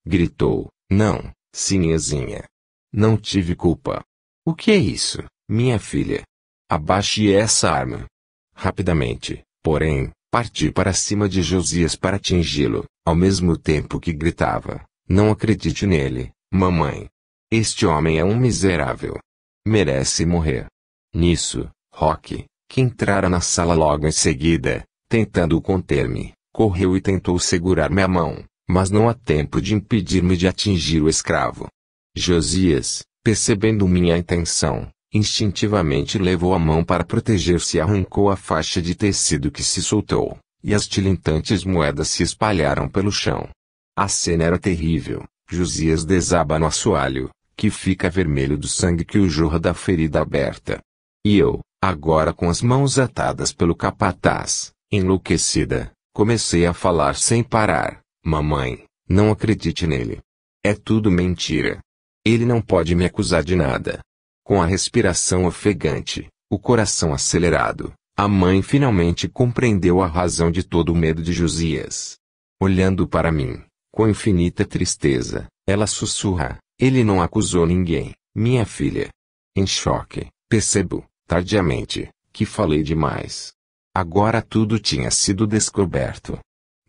gritou. Não, sinhazinha. Não tive culpa. O que é isso, minha filha? Abaixe essa arma. Rapidamente, porém, parti para cima de Josias para atingi-lo, ao mesmo tempo que gritava. Não acredite nele, mamãe. Este homem é um miserável. Merece morrer. Nisso, Roque, que entrara na sala logo em seguida, tentando conter-me, correu e tentou segurar minha mão, mas não há tempo de impedir-me de atingir o escravo. Josias, percebendo minha intenção, instintivamente levou a mão para proteger-se e arrancou a faixa de tecido que se soltou, e as tilintantes moedas se espalharam pelo chão. A cena era terrível. Josias desaba no assoalho, que fica vermelho do sangue que o jorra da ferida aberta. E eu, agora com as mãos atadas pelo capataz, enlouquecida, comecei a falar sem parar. Mamãe, não acredite nele. É tudo mentira. Ele não pode me acusar de nada. Com a respiração ofegante, o coração acelerado, a mãe finalmente compreendeu a razão de todo o medo de Josias. Olhando para mim, com infinita tristeza, ela sussurra, ele não acusou ninguém, minha filha. Em choque, percebo, tardiamente, que falei demais. Agora tudo tinha sido descoberto.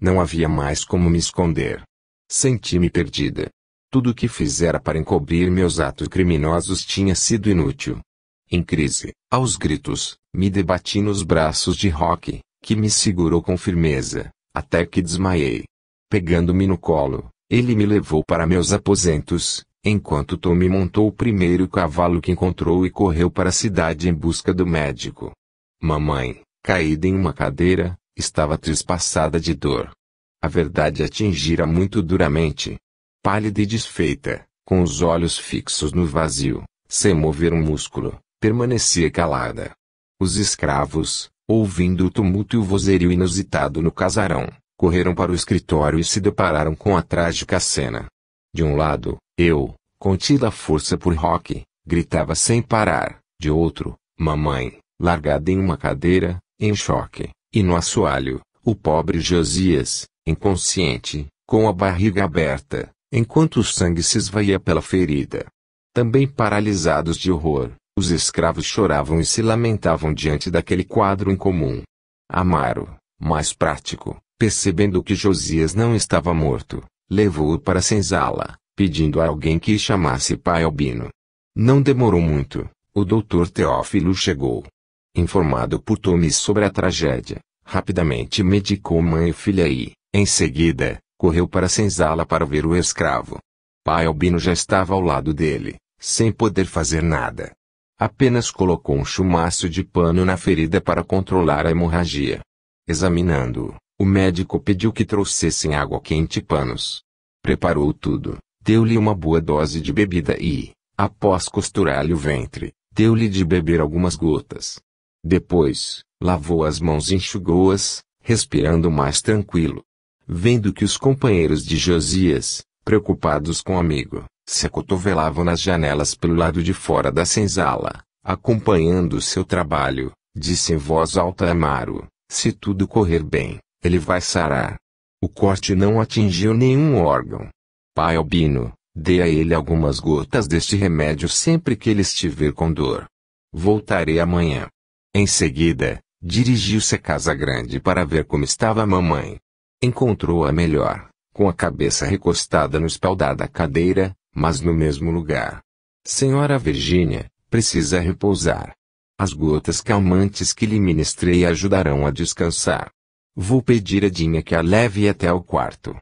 Não havia mais como me esconder. Senti-me perdida. Tudo o que fizera para encobrir meus atos criminosos tinha sido inútil. Em crise, aos gritos, me debati nos braços de Roque, que me segurou com firmeza, até que desmaiei. Pegando-me no colo, ele me levou para meus aposentos, enquanto Tommy montou o primeiro cavalo que encontrou e correu para a cidade em busca do médico. Mamãe, caída em uma cadeira, estava trespassada de dor. A verdade atingira muito duramente. Pálida e desfeita, com os olhos fixos no vazio, sem mover um músculo, permanecia calada. Os escravos, ouvindo o tumulto e o vozerio inusitado no casarão, correram para o escritório e se depararam com a trágica cena. De um lado, eu, contida à força por Roque, gritava sem parar. De outro, mamãe, largada em uma cadeira, em choque, e no assoalho, o pobre Josias, inconsciente, com a barriga aberta, enquanto o sangue se esvaía pela ferida. Também paralisados de horror, os escravos choravam e se lamentavam diante daquele quadro incomum. Amaro, mais prático, percebendo que Josias não estava morto, levou-o para a senzala, pedindo a alguém que chamasse Pai Albino. Não demorou muito, o Dr. Teófilo chegou. Informado por Tommy sobre a tragédia, rapidamente medicou mãe e filha e, em seguida, correu para a senzala para ver o escravo. Pai Albino já estava ao lado dele, sem poder fazer nada. Apenas colocou um chumaço de pano na ferida para controlar a hemorragia. Examinando-o, o médico pediu que trouxessem água quente e panos. Preparou tudo, deu-lhe uma boa dose de bebida e, após costurar-lhe o ventre, deu-lhe de beber algumas gotas. Depois, lavou as mãos e enxugou-as, respirando mais tranquilo. Vendo que os companheiros de Josias, preocupados com o amigo, se acotovelavam nas janelas pelo lado de fora da senzala, acompanhando seu trabalho, disse em voz alta a Amaro, se tudo correr bem, ele vai sarar. O corte não atingiu nenhum órgão. Pai Albino, dê a ele algumas gotas deste remédio sempre que ele estiver com dor. Voltarei amanhã. Em seguida, dirigiu-se à casa grande para ver como estava a mamãe. Encontrou-a melhor, com a cabeça recostada no espaldar da cadeira, mas no mesmo lugar. Senhora Virgínia, precisa repousar. As gotas calmantes que lhe ministrei ajudarão a descansar. Vou pedir a Dinha que a leve até ao quarto.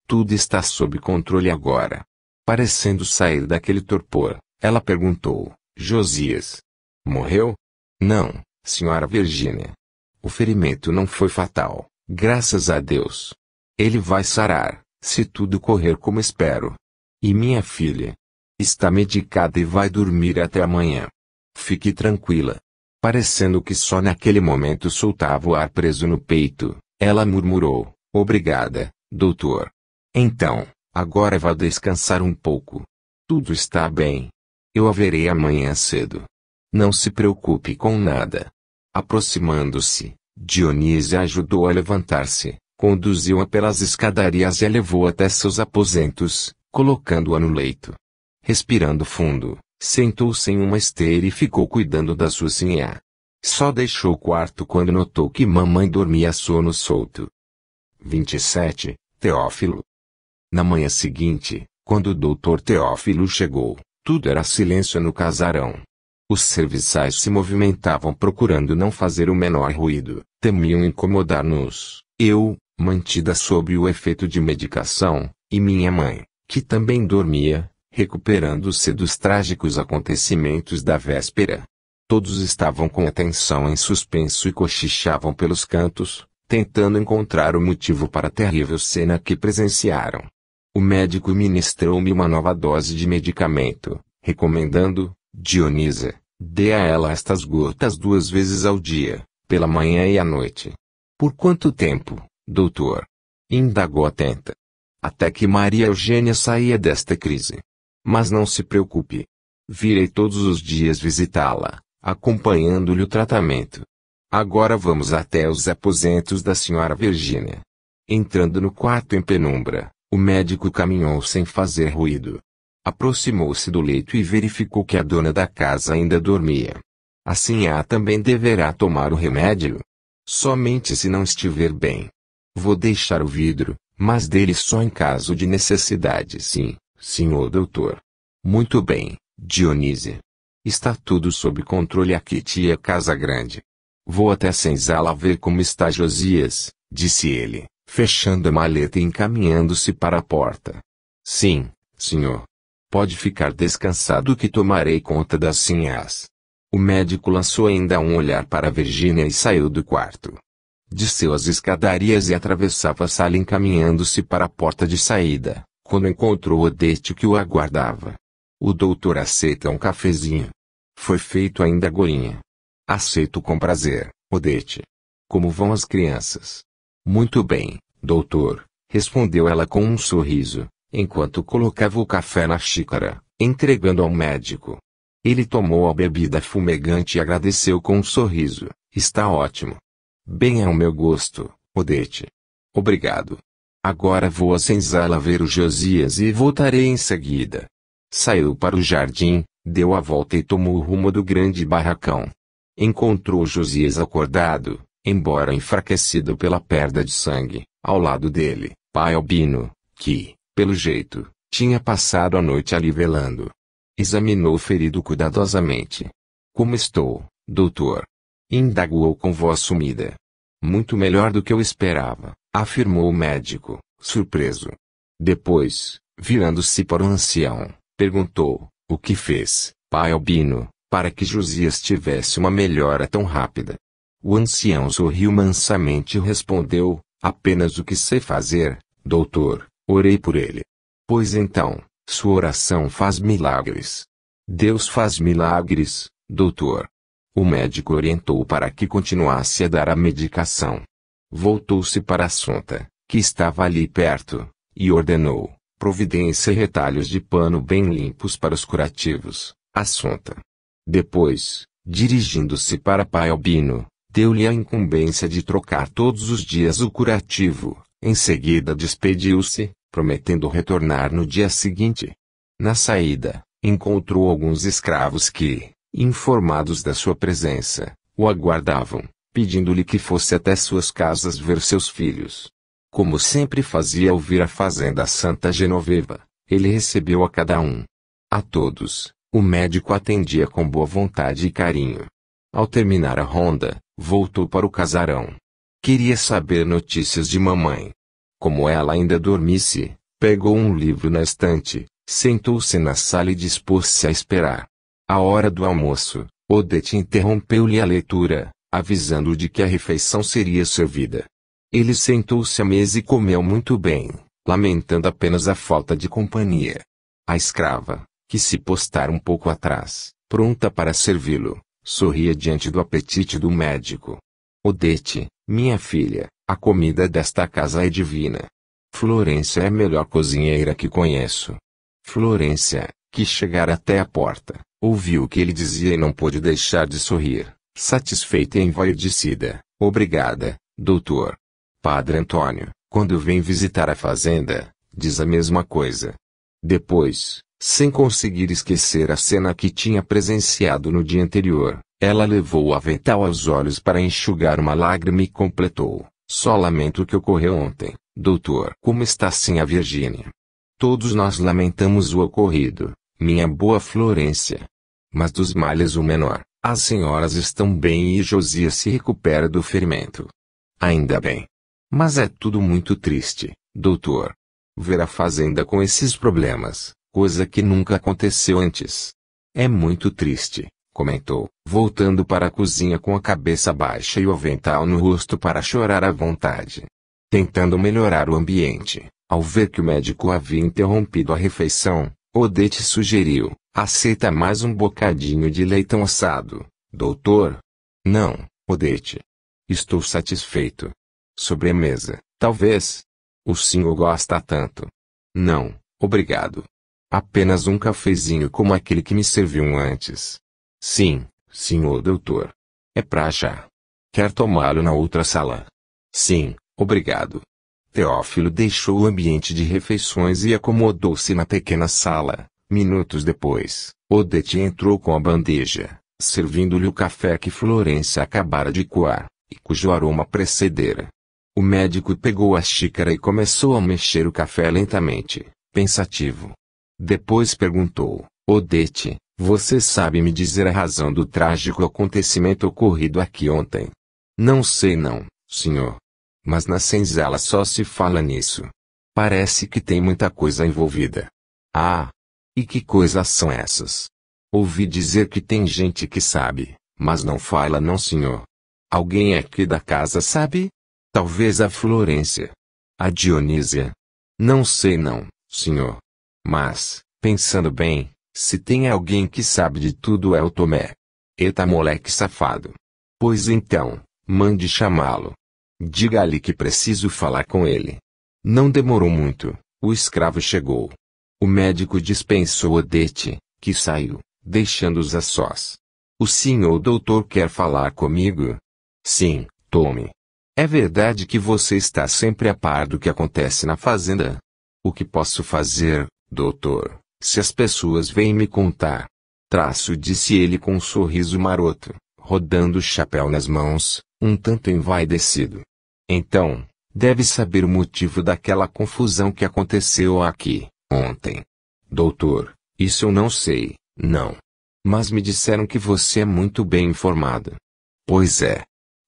Tudo está sob controle agora. Parecendo sair daquele torpor, ela perguntou, Josias. Morreu? Não, senhora Virgínia. O ferimento não foi fatal, graças a Deus. Ele vai sarar, se tudo correr como espero. E minha filha? Está medicada e vai dormir até amanhã. Fique tranquila. Parecendo que só naquele momento soltava o ar preso no peito, ela murmurou, obrigada, doutor. Então, agora vá descansar um pouco. Tudo está bem. Eu a verei amanhã cedo. Não se preocupe com nada. Aproximando-se, Dionísio a ajudou a levantar-se, Conduziu-a pelas escadarias e a levou até seus aposentos, colocando-a no leito. Respirando fundo, sentou-se em uma esteira e ficou cuidando da sua sinhá. Só deixou o quarto quando notou que mamãe dormia a sono solto. 27. Teófilo. Na manhã seguinte, quando o doutor Teófilo chegou, tudo era silêncio no casarão. Os serviçais se movimentavam procurando não fazer o menor ruído, temiam incomodar-nos. Eu, mantida sob o efeito de medicação, e minha mãe, que também dormia, recuperando-se dos trágicos acontecimentos da véspera. Todos estavam com atenção em suspenso e cochichavam pelos cantos, tentando encontrar o motivo para a terrível cena que presenciaram. O médico ministrou-me uma nova dose de medicamento, recomendando: Dionísia, dê a ela estas gotas 2 vezes ao dia, pela manhã e à noite. Por quanto tempo, doutor? Indagou atenta. Até que Maria Eugênia saía desta crise. Mas não se preocupe. Virei todos os dias visitá-la, acompanhando-lhe o tratamento. Agora vamos até os aposentos da senhora Virgínia. Entrando no quarto em penumbra, o médico caminhou sem fazer ruído. Aproximou-se do leito e verificou que a dona da casa ainda dormia. A sinhá também deverá tomar o remédio? Somente se não estiver bem. Vou deixar o vidro, mas dele só em caso de necessidade. Sim, senhor doutor. Muito bem, Dionísia. Está tudo sob controle aqui, tia Casagrande. Vou até a senzala ver como está Josias, disse ele, fechando a maleta e encaminhando-se para a porta. Sim, senhor. Pode ficar descansado que tomarei conta das sinhás. O médico lançou ainda um olhar para Virgínia e saiu do quarto. Desceu as escadarias e atravessava a sala encaminhando-se para a porta de saída, quando encontrou Odete que o aguardava. O doutor aceita um cafezinho. Foi feito ainda agorinha. Aceito com prazer, Odete. Como vão as crianças? Muito bem, doutor, respondeu ela com um sorriso, enquanto colocava o café na xícara, entregando ao médico. Ele tomou a bebida fumegante e agradeceu com um sorriso. Está ótimo. Bem ao meu gosto, Odete. Obrigado. Agora vou à senzala ver o Josias e voltarei em seguida. Saiu para o jardim, deu a volta e tomou o rumo do grande barracão. Encontrou Josias acordado, embora enfraquecido pela perda de sangue, ao lado dele, pai Albino, que, pelo jeito, tinha passado a noite ali velando. Examinou o ferido cuidadosamente. Como estou, doutor? Indagou com voz sumida. Muito melhor do que eu esperava, afirmou o médico, surpreso. Depois, virando-se para o ancião, perguntou: o que fez, pai Albino, para que Josias tivesse uma melhora tão rápida? O ancião sorriu mansamente e respondeu: apenas o que sei fazer, doutor, orei por ele. Pois então, sua oração faz milagres. Deus faz milagres, doutor. O médico orientou para que continuasse a dar a medicação. Voltou-se para a Sonta, que estava ali perto, e ordenou: providência e retalhos de pano bem limpos para os curativos, a Sonta. Depois, dirigindo-se para pai Albino, deu-lhe a incumbência de trocar todos os dias o curativo. Em seguida despediu-se, prometendo retornar no dia seguinte. Na saída, encontrou alguns escravos que, informados da sua presença, o aguardavam, pedindo-lhe que fosse até suas casas ver seus filhos. Como sempre fazia ao vir à fazenda Santa Genoveva, ele recebeu a cada um. A todos, o médico atendia com boa vontade e carinho. Ao terminar a ronda, voltou para o casarão. Queria saber notícias de mamãe. Como ela ainda dormisse, pegou um livro na estante, sentou-se na sala e dispôs-se a esperar. À hora do almoço, Odete interrompeu-lhe a leitura, avisando-o de que a refeição seria servida. Ele sentou-se à mesa e comeu muito bem, lamentando apenas a falta de companhia. A escrava, que se postara um pouco atrás, pronta para servi-lo, sorria diante do apetite do médico. Odete, minha filha, a comida desta casa é divina. Florência é a melhor cozinheira que conheço. Florência, que chegara até a porta, ouviu o que ele dizia e não pôde deixar de sorrir, satisfeita e envaidecida. Obrigada, doutor. Padre Antônio, quando vem visitar a fazenda, diz a mesma coisa. Depois, sem conseguir esquecer a cena que tinha presenciado no dia anterior, ela levou o avental aos olhos para enxugar uma lágrima e completou: só lamento o que ocorreu ontem, doutor. Como está a Virgínia? Todos nós lamentamos o ocorrido, minha boa Florência. Mas dos males o menor, as senhoras estão bem e Josias se recupera do ferimento. Ainda bem. Mas é tudo muito triste, doutor. Ver a fazenda com esses problemas, coisa que nunca aconteceu antes. É muito triste, comentou, voltando para a cozinha com a cabeça baixa e o avental no rosto para chorar à vontade. Tentando melhorar o ambiente, ao ver que o médico havia interrompido a refeição, Odete sugeriu: aceita mais um bocadinho de leitão assado, doutor? Não, Odete. Estou satisfeito. Sobremesa, talvez? O senhor gosta tanto? Não, obrigado. Apenas um cafezinho como aquele que me serviu antes. Sim, senhor doutor. É pra já. Quer tomá-lo na outra sala? Sim, obrigado. Teófilo deixou o ambiente de refeições e acomodou-se na pequena sala. Minutos depois, Odete entrou com a bandeja, servindo-lhe o café que Florência acabara de coar, e cujo aroma precedera. O médico pegou a xícara e começou a mexer o café lentamente, pensativo. Depois perguntou: Odete, você sabe me dizer a razão do trágico acontecimento ocorrido aqui ontem? Não sei não, senhor. Mas na senzala só se fala nisso. Parece que tem muita coisa envolvida. Ah! E que coisas são essas? Ouvi dizer que tem gente que sabe, mas não fala não, senhor. Alguém aqui da casa sabe? Talvez a Florência. A Dionísia. Não sei não, senhor. Mas, pensando bem, se tem alguém que sabe de tudo é o Tomé. Eita moleque safado. Pois então, mande chamá-lo. Diga-lhe que preciso falar com ele. Não demorou muito, o escravo chegou. O médico dispensou Odete, que saiu, deixando-os a sós. O senhor doutor quer falar comigo? Sim, tome. É verdade que você está sempre a par do que acontece na fazenda? O que posso fazer, doutor, se as pessoas vêm me contar? Traço, disse ele com um sorriso maroto, rodando o chapéu nas mãos, um tanto envaidecido. Então, deve saber o motivo daquela confusão que aconteceu aqui, ontem. Doutor, isso eu não sei, não. Mas me disseram que você é muito bem informado. Pois é.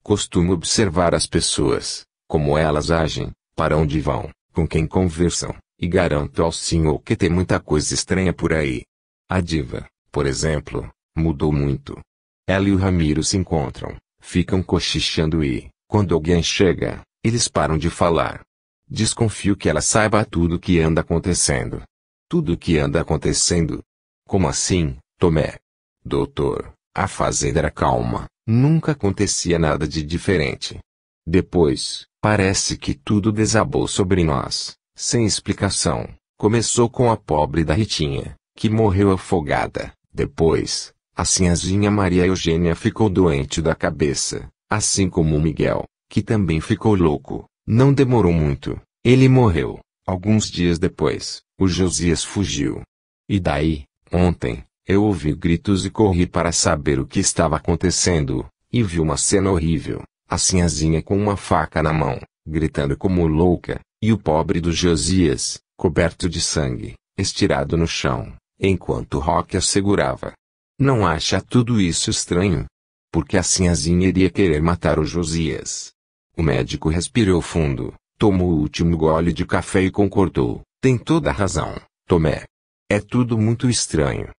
Costumo observar as pessoas, como elas agem, para onde vão, com quem conversam, e garanto ao senhor que tem muita coisa estranha por aí. A diva, por exemplo, mudou muito. Ela e o Ramiro se encontram, ficam cochichando e, quando alguém chega, eles param de falar. Desconfio que ela saiba tudo o que anda acontecendo. Tudo o que anda acontecendo? Como assim, Tomé? Doutor, a fazenda era calma, nunca acontecia nada de diferente. Depois, parece que tudo desabou sobre nós, sem explicação. Começou com a pobre da Ritinha, que morreu afogada. Depois, a sinhazinha Maria Eugênia ficou doente da cabeça, assim como o Miguel, que também ficou louco. Não demorou muito, ele morreu. Alguns dias depois, o Josias fugiu. E daí, ontem, eu ouvi gritos e corri para saber o que estava acontecendo, e vi uma cena horrível, a sinhazinha com uma faca na mão, gritando como louca, e o pobre do Josias, coberto de sangue, estirado no chão, enquanto Roque a segurava. Não acha tudo isso estranho? Porque a sinhazinha iria querer matar o Josias. O médico respirou fundo, tomou o último gole de café e concordou. Tem toda a razão, Tomé. É tudo muito estranho.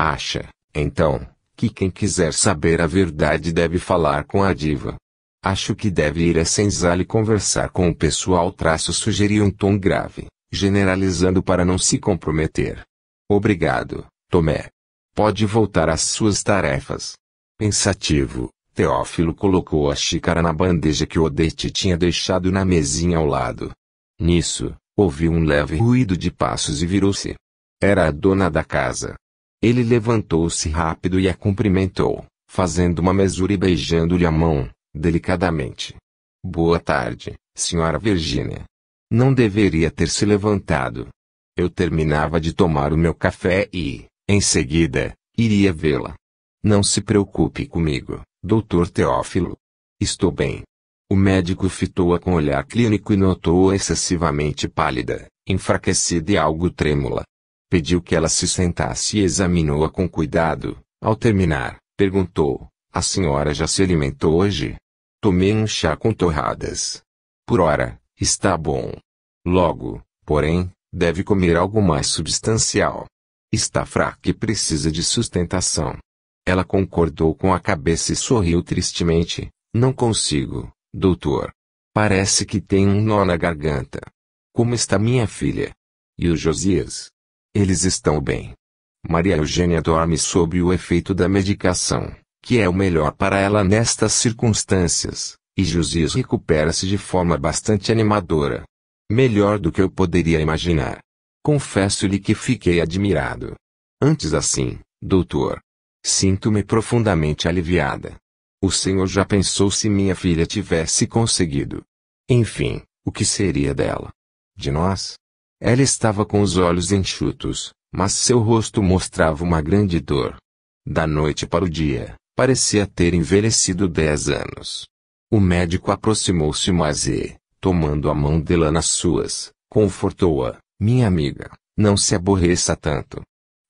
Acha, então, que quem quiser saber a verdade deve falar com a diva. Acho que deve ir a senzala e conversar com o pessoal. Sugeriu um tom grave, generalizando para não se comprometer. Obrigado, Tomé. Pode voltar às suas tarefas. Pensativo, Teófilo colocou a xícara na bandeja que Odete tinha deixado na mesinha ao lado. Nisso, ouviu um leve ruído de passos e virou-se. Era a dona da casa. Ele levantou-se rápido e a cumprimentou, fazendo uma mesura e beijando-lhe a mão, delicadamente. Boa tarde, Senhora Virgínia. Não deveria ter se levantado. Eu terminava de tomar o meu café e, em seguida, iria vê-la. Não se preocupe comigo, Dr. Teófilo. Estou bem. O médico fitou-a com olhar clínico e notou-a excessivamente pálida, enfraquecida e algo trêmula. Pediu que ela se sentasse e examinou-a com cuidado. Ao terminar, perguntou: a senhora já se alimentou hoje? Tomei um chá com torradas. Por ora, está bom. Logo, porém, deve comer algo mais substancial. Está fraca e precisa de sustentação. Ela concordou com a cabeça e sorriu tristemente. Não consigo, doutor. Parece que tem um nó na garganta. Como está minha filha? E o Josias? Eles estão bem. Maria Eugênia dorme sob o efeito da medicação, que é o melhor para ela nestas circunstâncias, e Josias recupera-se de forma bastante animadora. Melhor do que eu poderia imaginar. Confesso-lhe que fiquei admirado. Antes assim, doutor. Sinto-me profundamente aliviada. O senhor já pensou se minha filha tivesse conseguido? Enfim, o que seria dela? De nós? Ela estava com os olhos enxutos, mas seu rosto mostrava uma grande dor. Da noite para o dia, parecia ter envelhecido 10 anos. O médico aproximou-se mais e, tomando a mão dela nas suas, confortou-a. Minha amiga, não se aborreça tanto.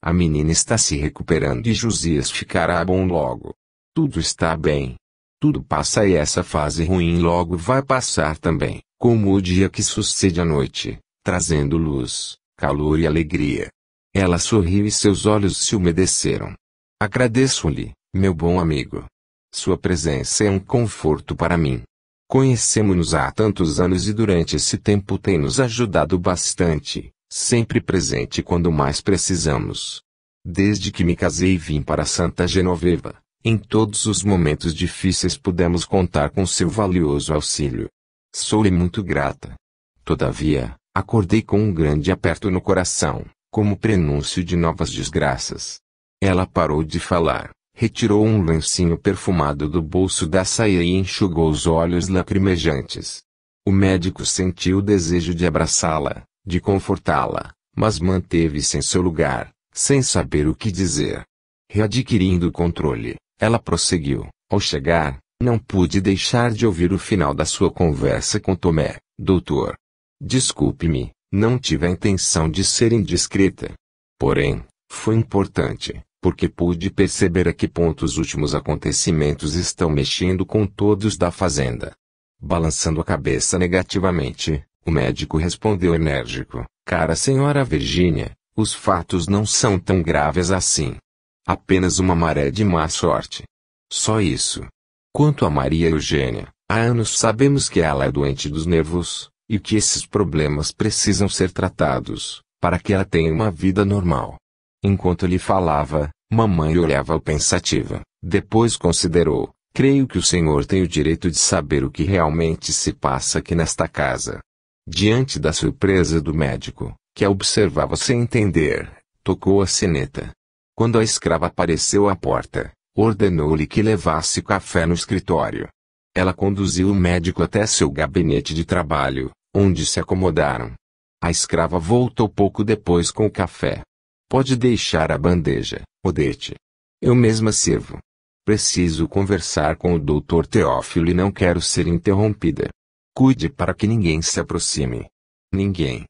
A menina está se recuperando e Josias ficará bom logo. Tudo está bem. Tudo passa e essa fase ruim logo vai passar também, como o dia que sucede à noite, trazendo luz, calor e alegria. Ela sorriu e seus olhos se umedeceram. Agradeço-lhe, meu bom amigo. Sua presença é um conforto para mim. Conhecemo-nos há tantos anos e durante esse tempo tem nos ajudado bastante, sempre presente quando mais precisamos. Desde que me casei e vim para Santa Genoveva, em todos os momentos difíceis pudemos contar com seu valioso auxílio. Sou-lhe muito grata. Todavia, acordei com um grande aperto no coração, como prenúncio de novas desgraças. Ela parou de falar, retirou um lencinho perfumado do bolso da saia e enxugou os olhos lacrimejantes. O médico sentiu o desejo de abraçá-la, de confortá-la, mas manteve-se em seu lugar, sem saber o que dizer. Readquirindo o controle, ela prosseguiu. Ao chegar, não pude deixar de ouvir o final da sua conversa com Tomé. Doutor. Desculpe-me, não tive a intenção de ser indiscreta. Porém, foi importante, porque pude perceber a que ponto os últimos acontecimentos estão mexendo com todos da fazenda. Balançando a cabeça negativamente, o médico respondeu enérgico: cara senhora Virgínia, os fatos não são tão graves assim. Apenas uma maré de má sorte. Só isso. Quanto a Maria Eugênia, há anos sabemos que ela é doente dos nervos, e que esses problemas precisam ser tratados, para que ela tenha uma vida normal. Enquanto lhe falava, mamãe olhava-o pensativa, depois considerou: creio que o senhor tem o direito de saber o que realmente se passa aqui nesta casa. Diante da surpresa do médico, que a observava sem entender, tocou a sineta. Quando a escrava apareceu à porta, ordenou-lhe que levasse café no escritório. Ela conduziu o médico até seu gabinete de trabalho, onde se acomodaram. A escrava voltou pouco depois com o café. Pode deixar a bandeja, Odete. Eu mesma sirvo. Preciso conversar com o Dr. Teófilo e não quero ser interrompida. Cuide para que ninguém se aproxime. Ninguém.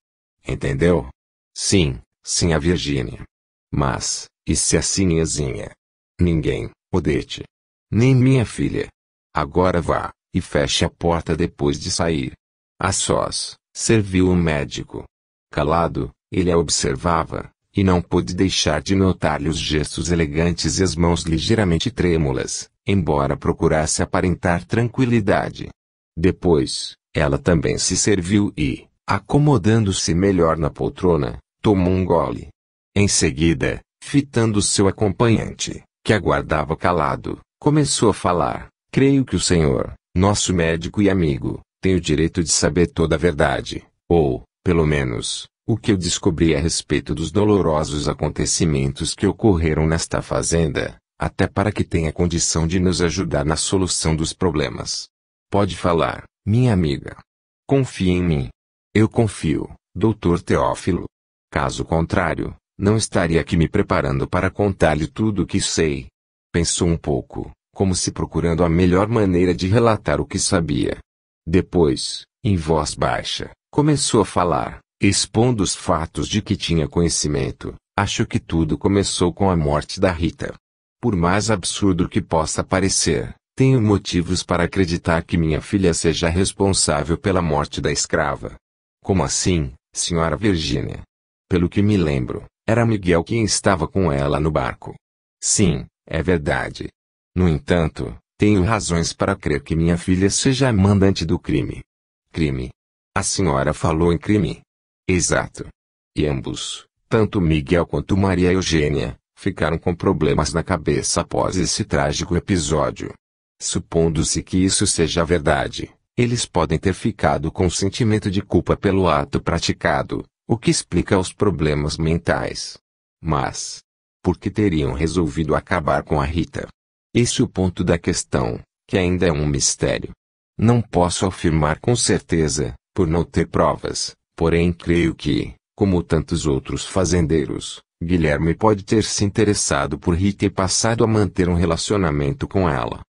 Entendeu? Sim, sim, a Virgínia. Mas, e se a Sinhazinha? Ninguém, Odete. Nem minha filha. Agora vá, e feche a porta depois de sair. A sós, serviu o médico. Calado, ele a observava, e não pôde deixar de notar-lhe os gestos elegantes e as mãos ligeiramente trêmulas, embora procurasse aparentar tranquilidade. Depois, ela também se serviu e, acomodando-se melhor na poltrona, tomou um gole. Em seguida, fitando seu acompanhante, que aguardava calado, começou a falar: creio que o senhor, nosso médico e amigo, tem o direito de saber toda a verdade, ou, pelo menos, o que eu descobri a respeito dos dolorosos acontecimentos que ocorreram nesta fazenda, até para que tenha condição de nos ajudar na solução dos problemas. Pode falar, minha amiga. Confie em mim. Eu confio, Dr. Teófilo. Caso contrário, não estaria aqui me preparando para contar-lhe tudo o que sei. Pensou um pouco, como se procurando a melhor maneira de relatar o que sabia. Depois, em voz baixa, começou a falar, expondo os fatos de que tinha conhecimento. Acho que tudo começou com a morte da Rita. Por mais absurdo que possa parecer, tenho motivos para acreditar que minha filha seja responsável pela morte da escrava. Como assim, senhora Virgínia? Pelo que me lembro, era Miguel quem estava com ela no barco. Sim, é verdade. No entanto, tenho razões para crer que minha filha seja a mandante do crime. Crime? A senhora falou em crime? Exato. E ambos, tanto Miguel quanto Maria Eugênia, ficaram com problemas na cabeça após esse trágico episódio. Supondo-se que isso seja verdade, eles podem ter ficado com sentimento de culpa pelo ato praticado, o que explica os problemas mentais. Mas, por que teriam resolvido acabar com a Rita? Esse é o ponto da questão, que ainda é um mistério. Não posso afirmar com certeza, por não ter provas, porém creio que, como tantos outros fazendeiros, Guilherme pode ter se interessado por Rita e passado a manter um relacionamento com ela.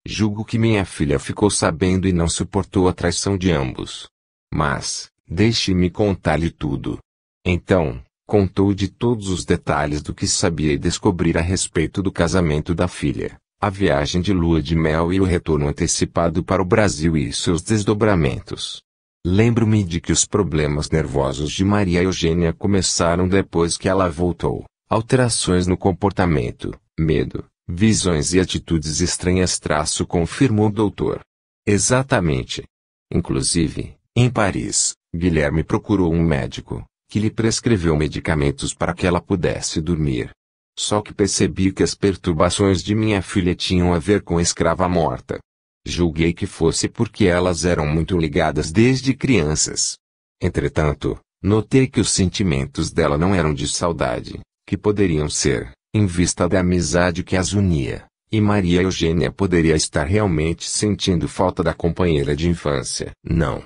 Julgo que minha filha ficou sabendo e não suportou a traição de ambos. Mas, deixe-me contar-lhe tudo. Então, contou de todos os detalhes do que sabia e descobrir a respeito do casamento da filha, a viagem de lua de mel e o retorno antecipado para o Brasil e seus desdobramentos. Lembro-me de que os problemas nervosos de Maria Eugênia começaram depois que ela voltou, alterações no comportamento, medo, visões e atitudes estranhas. Confirmou o doutor. Exatamente. Inclusive, em Paris, Guilherme procurou um médico, que lhe prescreveu medicamentos para que ela pudesse dormir. Só que percebi que as perturbações de minha filha tinham a ver com a escrava morta. Julguei que fosse porque elas eram muito ligadas desde crianças. Entretanto, notei que os sentimentos dela não eram de saudade, que poderiam ser, em vista da amizade que as unia, e Maria Eugênia poderia estar realmente sentindo falta da companheira de infância. Não.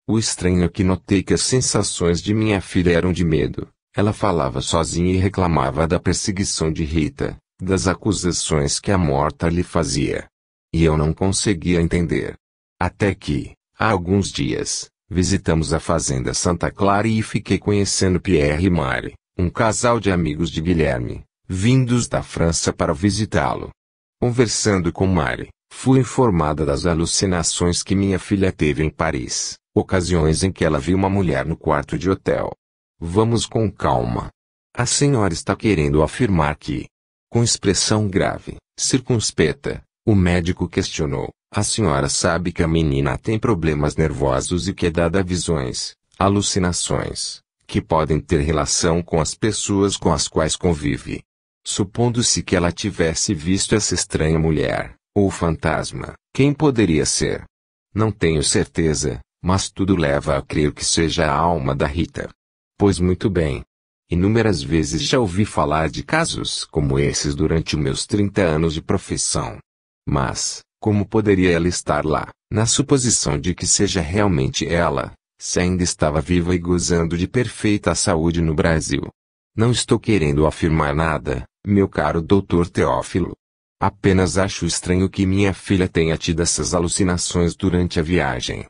O estranho é que notei que as sensações de minha filha eram de medo. Ela falava sozinha e reclamava da perseguição de Rita, das acusações que a morta lhe fazia. E eu não conseguia entender. Até que, há alguns dias, visitamos a fazenda Santa Clara e fiquei conhecendo Pierre e Marie, um casal de amigos de Guilherme, vindos da França para visitá-lo. Conversando com Marie, fui informada das alucinações que minha filha teve em Paris, ocasiões em que ela viu uma mulher no quarto de hotel. Vamos com calma. A senhora está querendo afirmar que, com expressão grave, circunspecta, o médico questionou, a senhora sabe que a menina tem problemas nervosos e que é dada a visões, alucinações, que podem ter relação com as pessoas com as quais convive. Supondo-se que ela tivesse visto essa estranha mulher, ou fantasma, quem poderia ser? Não tenho certeza, mas tudo leva a crer que seja a alma da Rita. Pois muito bem. Inúmeras vezes já ouvi falar de casos como esses durante meus 30 anos de profissão. Mas, como poderia ela estar lá, na suposição de que seja realmente ela, se ainda estava viva e gozando de perfeita saúde no Brasil? Não estou querendo afirmar nada, meu caro Dr. Teófilo. Apenas acho estranho que minha filha tenha tido essas alucinações durante a viagem.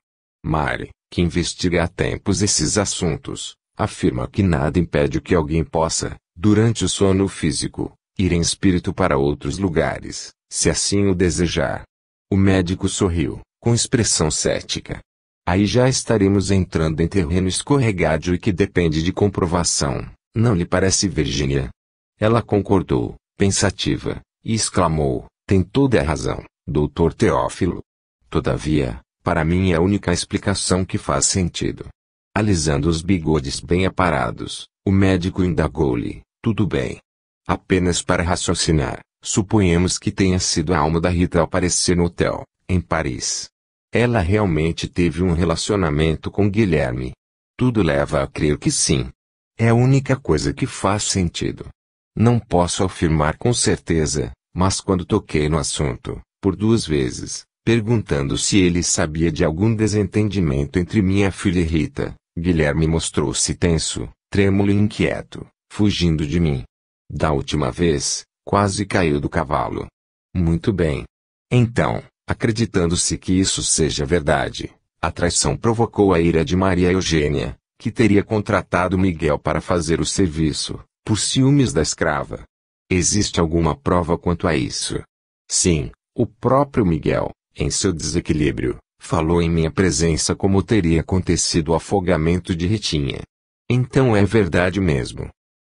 Marie, que investiga há tempos esses assuntos, afirma que nada impede que alguém possa, durante o sono físico, ir em espírito para outros lugares, se assim o desejar. O médico sorriu, com expressão cética. Aí já estaremos entrando em terreno escorregadio e que depende de comprovação, não lhe parece, Virgínia? Ela concordou, pensativa, e exclamou, tem toda a razão, Dr. Teófilo. Todavia, para mim é a única explicação que faz sentido. Alisando os bigodes bem aparados, o médico indagou-lhe, tudo bem. Apenas para raciocinar, suponhamos que tenha sido a alma da Rita ao aparecer no hotel, em Paris. Ela realmente teve um relacionamento com Guilherme. Tudo leva a crer que sim. É a única coisa que faz sentido. Não posso afirmar com certeza, mas quando toquei no assunto, por 2 vezes, Perguntando se ele sabia de algum desentendimento entre minha filha e Rita, Guilherme mostrou-se tenso, trêmulo e inquieto, fugindo de mim. Da última vez, quase caiu do cavalo. Muito bem. Então, acreditando-se que isso seja verdade, a traição provocou a ira de Maria Eugênia, que teria contratado Miguel para fazer o serviço, por ciúmes da escrava. Existe alguma prova quanto a isso? Sim, o próprio Miguel, em seu desequilíbrio, falou em minha presença como teria acontecido o afogamento de Ritinha. Então é verdade mesmo.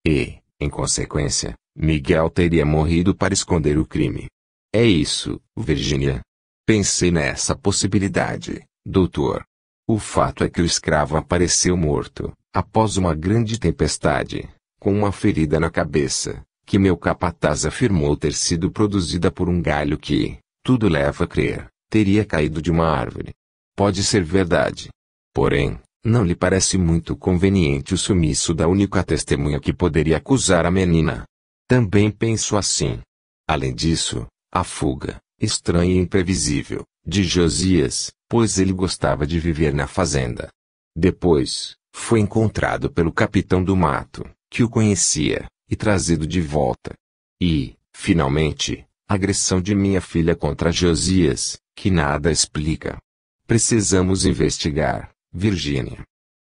E, em consequência, Miguel teria morrido para esconder o crime. É isso, Virgínia. Pensei nessa possibilidade, doutor. O fato é que o escravo apareceu morto, após uma grande tempestade, com uma ferida na cabeça, que meu capataz afirmou ter sido produzida por um galho que, tudo leva a crer, teria caído de uma árvore. Pode ser verdade. Porém, não lhe parece muito conveniente o sumiço da única testemunha que poderia acusar a menina. Também penso assim. Além disso, a fuga, estranha e imprevisível, de Josias, pois ele gostava de viver na fazenda. Depois, foi encontrado pelo capitão do mato, que o conhecia, e trazido de volta. E, finalmente, a agressão de minha filha contra Josias, que nada explica. Precisamos investigar, Virgínia.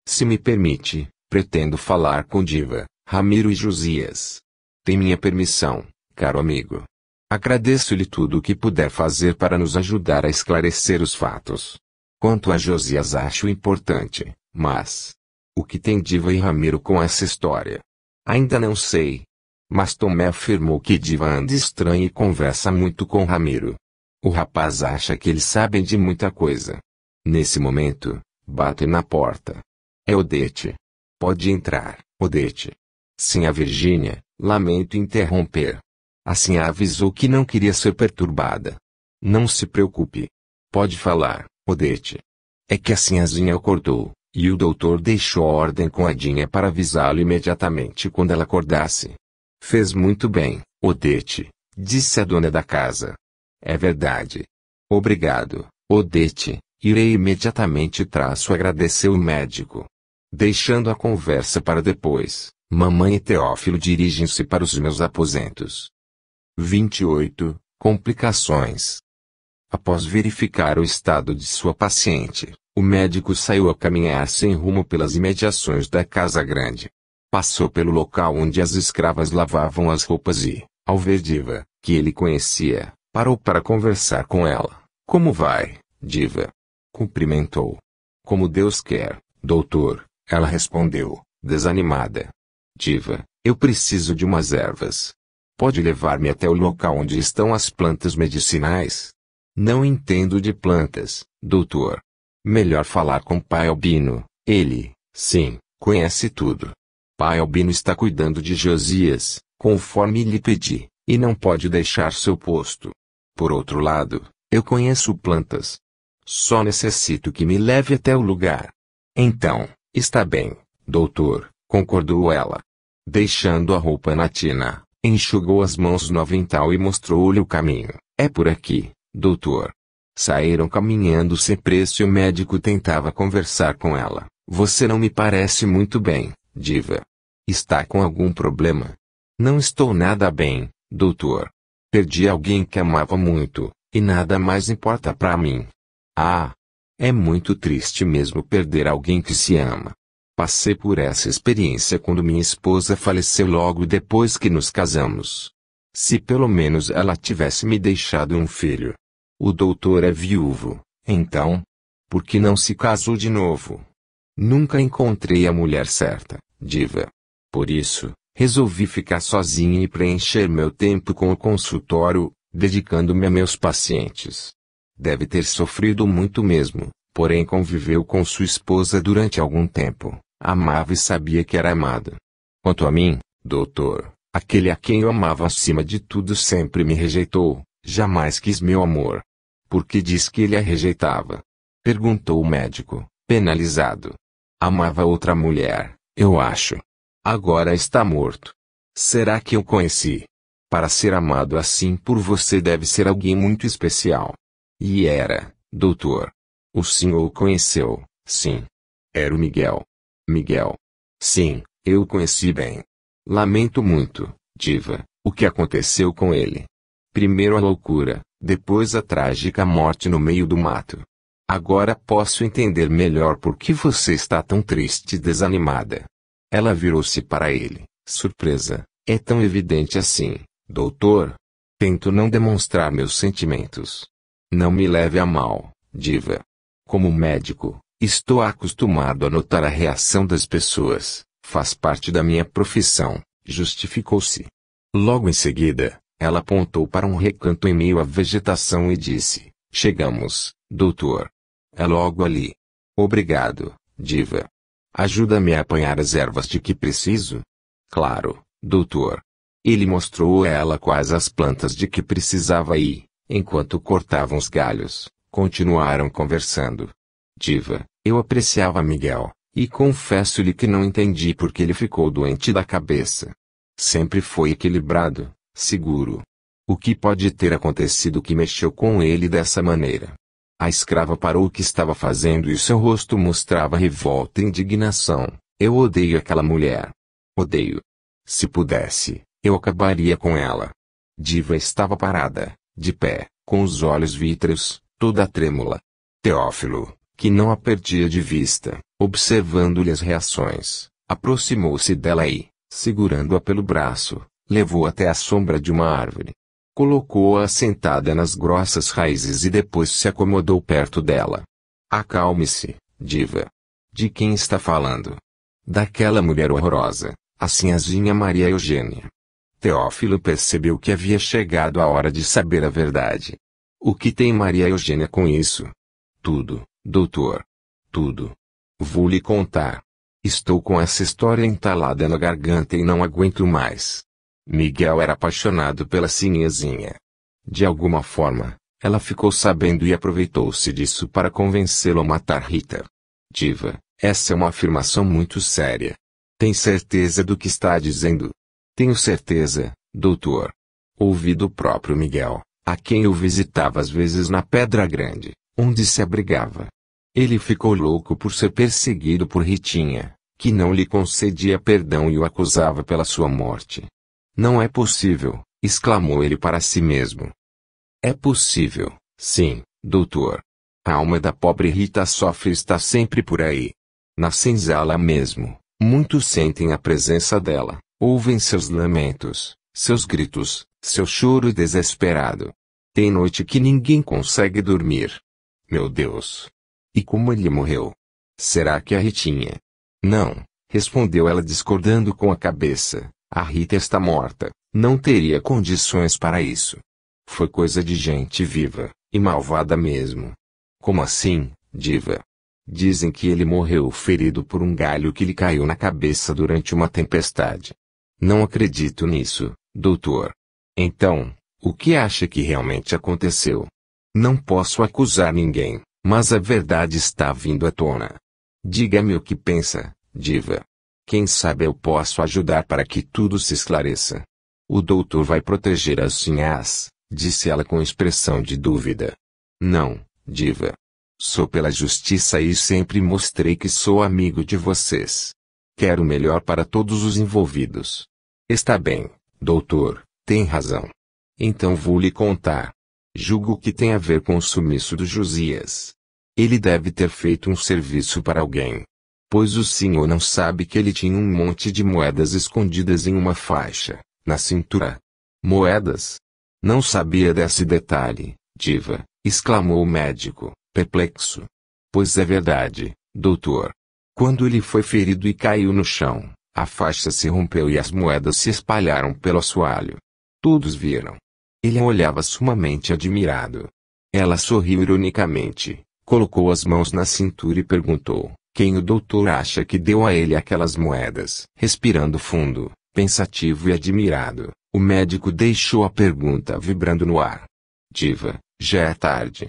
Se me permite, pretendo falar com Diva, Ramiro e Josias. Tem minha permissão, caro amigo. Agradeço-lhe tudo o que puder fazer para nos ajudar a esclarecer os fatos. Quanto a Josias acho importante, mas... o que tem Diva e Ramiro com essa história? Ainda não sei. Mas Tomé afirmou que Diva anda estranha e conversa muito com Ramiro. O rapaz acha que eles sabem de muita coisa. Nesse momento, bate na porta. É Odete. Pode entrar, Odete. Sim, a Virgínia, lamento interromper. Assim a avisou que não queria ser perturbada. Não se preocupe. Pode falar, Odete. É que a Sinhazinha acordou, e o doutor deixou a ordem com a Dinha para avisá-lo imediatamente quando ela acordasse. Fez muito bem, Odete, disse a dona da casa. É verdade. Obrigado, Odete, irei imediatamente traço agradeceu o médico. Deixando a conversa para depois, mamãe e Teófilo dirigem-se para os meus aposentos. 28. Complicações. Após verificar o estado de sua paciente, o médico saiu a caminhar sem rumo pelas imediações da casa grande. Passou pelo local onde as escravas lavavam as roupas e, ao ver Diva, que ele conhecia, parou para conversar com ela. Como vai, Diva? Cumprimentou. Como Deus quer, doutor, ela respondeu, desanimada. Diva, eu preciso de umas ervas. Pode levar-me até o local onde estão as plantas medicinais? Não entendo de plantas, doutor. Melhor falar com Pai Albino, ele, sim, conhece tudo. Pai Albino está cuidando de Josias, conforme lhe pedi, e não pode deixar seu posto. Por outro lado, eu conheço plantas. Só necessito que me leve até o lugar. Então, está bem, doutor, concordou ela. Deixando a roupa na tina, enxugou as mãos no avental e mostrou-lhe o caminho. É por aqui, doutor. Saíram caminhando sem pressa e o médico tentava conversar com ela. Você não me parece muito bem, Diva. Está com algum problema? Não estou nada bem, doutor. Perdi alguém que amava muito, e nada mais importa para mim. Ah! É muito triste mesmo perder alguém que se ama. Passei por essa experiência quando minha esposa faleceu logo depois que nos casamos. Se pelo menos ela tivesse me deixado um filho. O doutor é viúvo, então? Por que não se casou de novo? Nunca encontrei a mulher certa, Diva. Por isso, resolvi ficar sozinha e preencher meu tempo com o consultório, dedicando-me a meus pacientes. Deve ter sofrido muito mesmo, porém conviveu com sua esposa durante algum tempo, amava e sabia que era amada. Quanto a mim, doutor, aquele a quem eu amava acima de tudo sempre me rejeitou, jamais quis meu amor. Por que diz que ele a rejeitava? Perguntou o médico, penalizado. Amava outra mulher, eu acho. Agora está morto. Será que eu conheci? Para ser amado assim por você deve ser alguém muito especial. E era, doutor. O senhor o conheceu, sim. Era o Miguel. Miguel. Sim, eu o conheci bem. Lamento muito, diva, o que aconteceu com ele. Primeiro a loucura, depois a trágica morte no meio do mato. Agora posso entender melhor por que você está tão triste e desanimada. Ela virou-se para ele, surpresa. É tão evidente assim, doutor? Tento não demonstrar meus sentimentos. Não me leve a mal, diva. Como médico, estou acostumado a notar a reação das pessoas. Faz parte da minha profissão, justificou-se. Logo em seguida, ela apontou para um recanto em meio à vegetação e disse: chegamos, doutor. É logo ali. Obrigado, diva. Ajuda-me a apanhar as ervas de que preciso? Claro, doutor. Ele mostrou a ela quais as plantas de que precisava e, enquanto cortavam os galhos, continuaram conversando. Diva, eu apreciava Miguel, e confesso-lhe que não entendi por que ele ficou doente da cabeça. Sempre foi equilibrado, seguro. O que pode ter acontecido que mexeu com ele dessa maneira? A escrava parou o que estava fazendo e seu rosto mostrava revolta e indignação. Eu odeio aquela mulher. Odeio. Se pudesse, eu acabaria com ela. Diva estava parada, de pé, com os olhos vítreos, toda trêmula. Teófilo, que não a perdia de vista, observando-lhe as reações, aproximou-se dela e, segurando-a pelo braço, levou até a sombra de uma árvore. Colocou-a sentada nas grossas raízes e depois se acomodou perto dela. Acalme-se, diva. De quem está falando? Daquela mulher horrorosa, a sinhazinha Maria Eugênia. Teófilo percebeu que havia chegado a hora de saber a verdade. O que tem Maria Eugênia com isso? Tudo, doutor. Tudo. Vou lhe contar. Estou com essa história entalada na garganta e não aguento mais. Miguel era apaixonado pela sinhazinha. De alguma forma, ela ficou sabendo e aproveitou-se disso para convencê-lo a matar Rita. Diva, essa é uma afirmação muito séria. Tem certeza do que está dizendo? Tenho certeza, doutor. Ouvi do próprio Miguel, a quem eu visitava às vezes na Pedra Grande, onde se abrigava. Ele ficou louco por ser perseguido por Ritinha, que não lhe concedia perdão e o acusava pela sua morte. Não é possível, exclamou ele para si mesmo. É possível, sim, doutor. A alma da pobre Rita sofre e está sempre por aí. Na senzala mesmo, muitos sentem a presença dela, ouvem seus lamentos, seus gritos, seu choro desesperado. Tem noite que ninguém consegue dormir. Meu Deus! E como ele morreu? Será que a Ritinha? Não, respondeu ela discordando com a cabeça. A Rita está morta, não teria condições para isso. Foi coisa de gente viva, e malvada mesmo. Como assim, diva? Dizem que ele morreu ferido por um galho que lhe caiu na cabeça durante uma tempestade. Não acredito nisso, doutor. Então, o que acha que realmente aconteceu? Não posso acusar ninguém, mas a verdade está vindo à tona. Diga-me o que pensa, diva. Quem sabe eu posso ajudar para que tudo se esclareça. O doutor vai proteger as sinhás, disse ela com expressão de dúvida. Não, diva. Sou pela justiça e sempre mostrei que sou amigo de vocês. Quero o melhor para todos os envolvidos. Está bem, doutor, tem razão. Então vou lhe contar. Julgo que tem a ver com o sumiço do Josias. Ele deve ter feito um serviço para alguém. Pois o senhor não sabe que ele tinha um monte de moedas escondidas em uma faixa, na cintura. Moedas? Não sabia desse detalhe, diva, exclamou o médico, perplexo. Pois é verdade, doutor. Quando ele foi ferido e caiu no chão, a faixa se rompeu e as moedas se espalharam pelo assoalho. Todos viram. Ele a olhava sumamente admirado. Ela sorriu ironicamente, colocou as mãos na cintura e perguntou: quem o doutor acha que deu a ele aquelas moedas? Respirando fundo, pensativo e admirado, o médico deixou a pergunta vibrando no ar. Diva, já é tarde.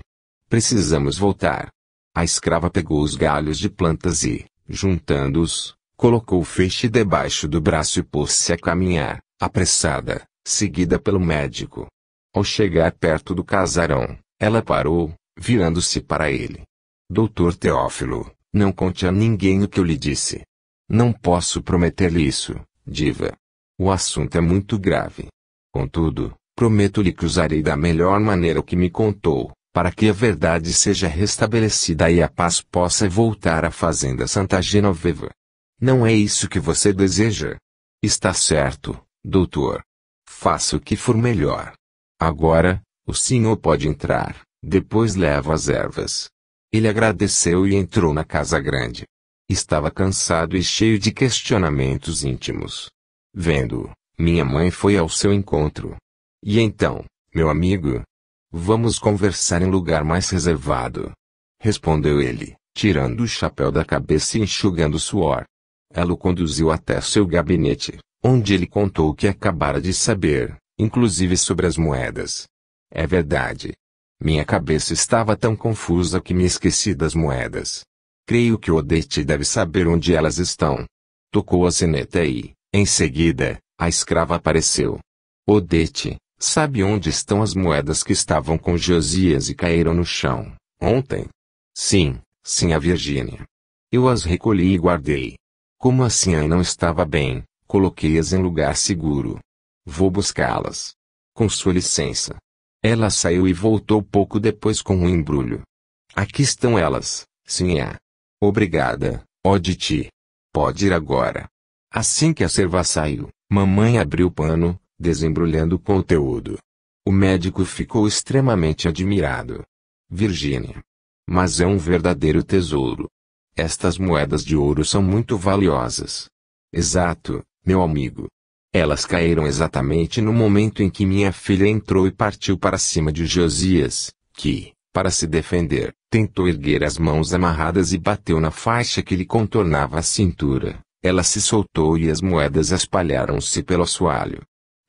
Precisamos voltar. A escrava pegou os galhos de plantas e, juntando-os, colocou o feixe debaixo do braço e pôs-se a caminhar, apressada, seguida pelo médico. Ao chegar perto do casarão, Ela parou, virando-se para ele. Doutor Teófilo, não conte a ninguém o que eu lhe disse. Não posso prometer-lhe isso, diva. O assunto é muito grave. Contudo, prometo-lhe que usarei da melhor maneira o que me contou, para que a verdade seja restabelecida e a paz possa voltar à fazenda Santa Genoveva. Não é isso que você deseja? Está certo, doutor. Faça o que for melhor. Agora, o senhor pode entrar, depois levo as ervas. Ele agradeceu e entrou na casa grande. Estava cansado e cheio de questionamentos íntimos. Vendo-o, minha mãe foi ao seu encontro. E então, meu amigo? Vamos conversar em lugar mais reservado. Respondeu ele, tirando o chapéu da cabeça e enxugando o suor. Ela o conduziu até seu gabinete, onde ele contou o que acabara de saber, inclusive sobre as moedas. É verdade. Minha cabeça estava tão confusa que me esqueci das moedas. Creio que Odete deve saber onde elas estão. Tocou a sineta e, em seguida, a escrava apareceu. Odete, sabe onde estão as moedas que estavam com Josias e caíram no chão, ontem? Sim, a Virgínia. Eu as recolhi e guardei. Como a senhora não estava bem, coloquei-as em lugar seguro. Vou buscá-las. Com sua licença. Ela saiu e voltou pouco depois com um embrulho. Aqui estão elas, sinhá. Obrigada, Odete. Pode ir agora. Assim que a serva saiu, mamãe abriu o pano, desembrulhando o conteúdo. O médico ficou extremamente admirado. Virgínia. Mas é um verdadeiro tesouro. Estas moedas de ouro são muito valiosas. Exato, meu amigo. Elas caíram exatamente no momento em que minha filha entrou e partiu para cima de Josias, que, para se defender, tentou erguer as mãos amarradas e bateu na faixa que lhe contornava a cintura. Ela se soltou e as moedas espalharam-se pelo assoalho.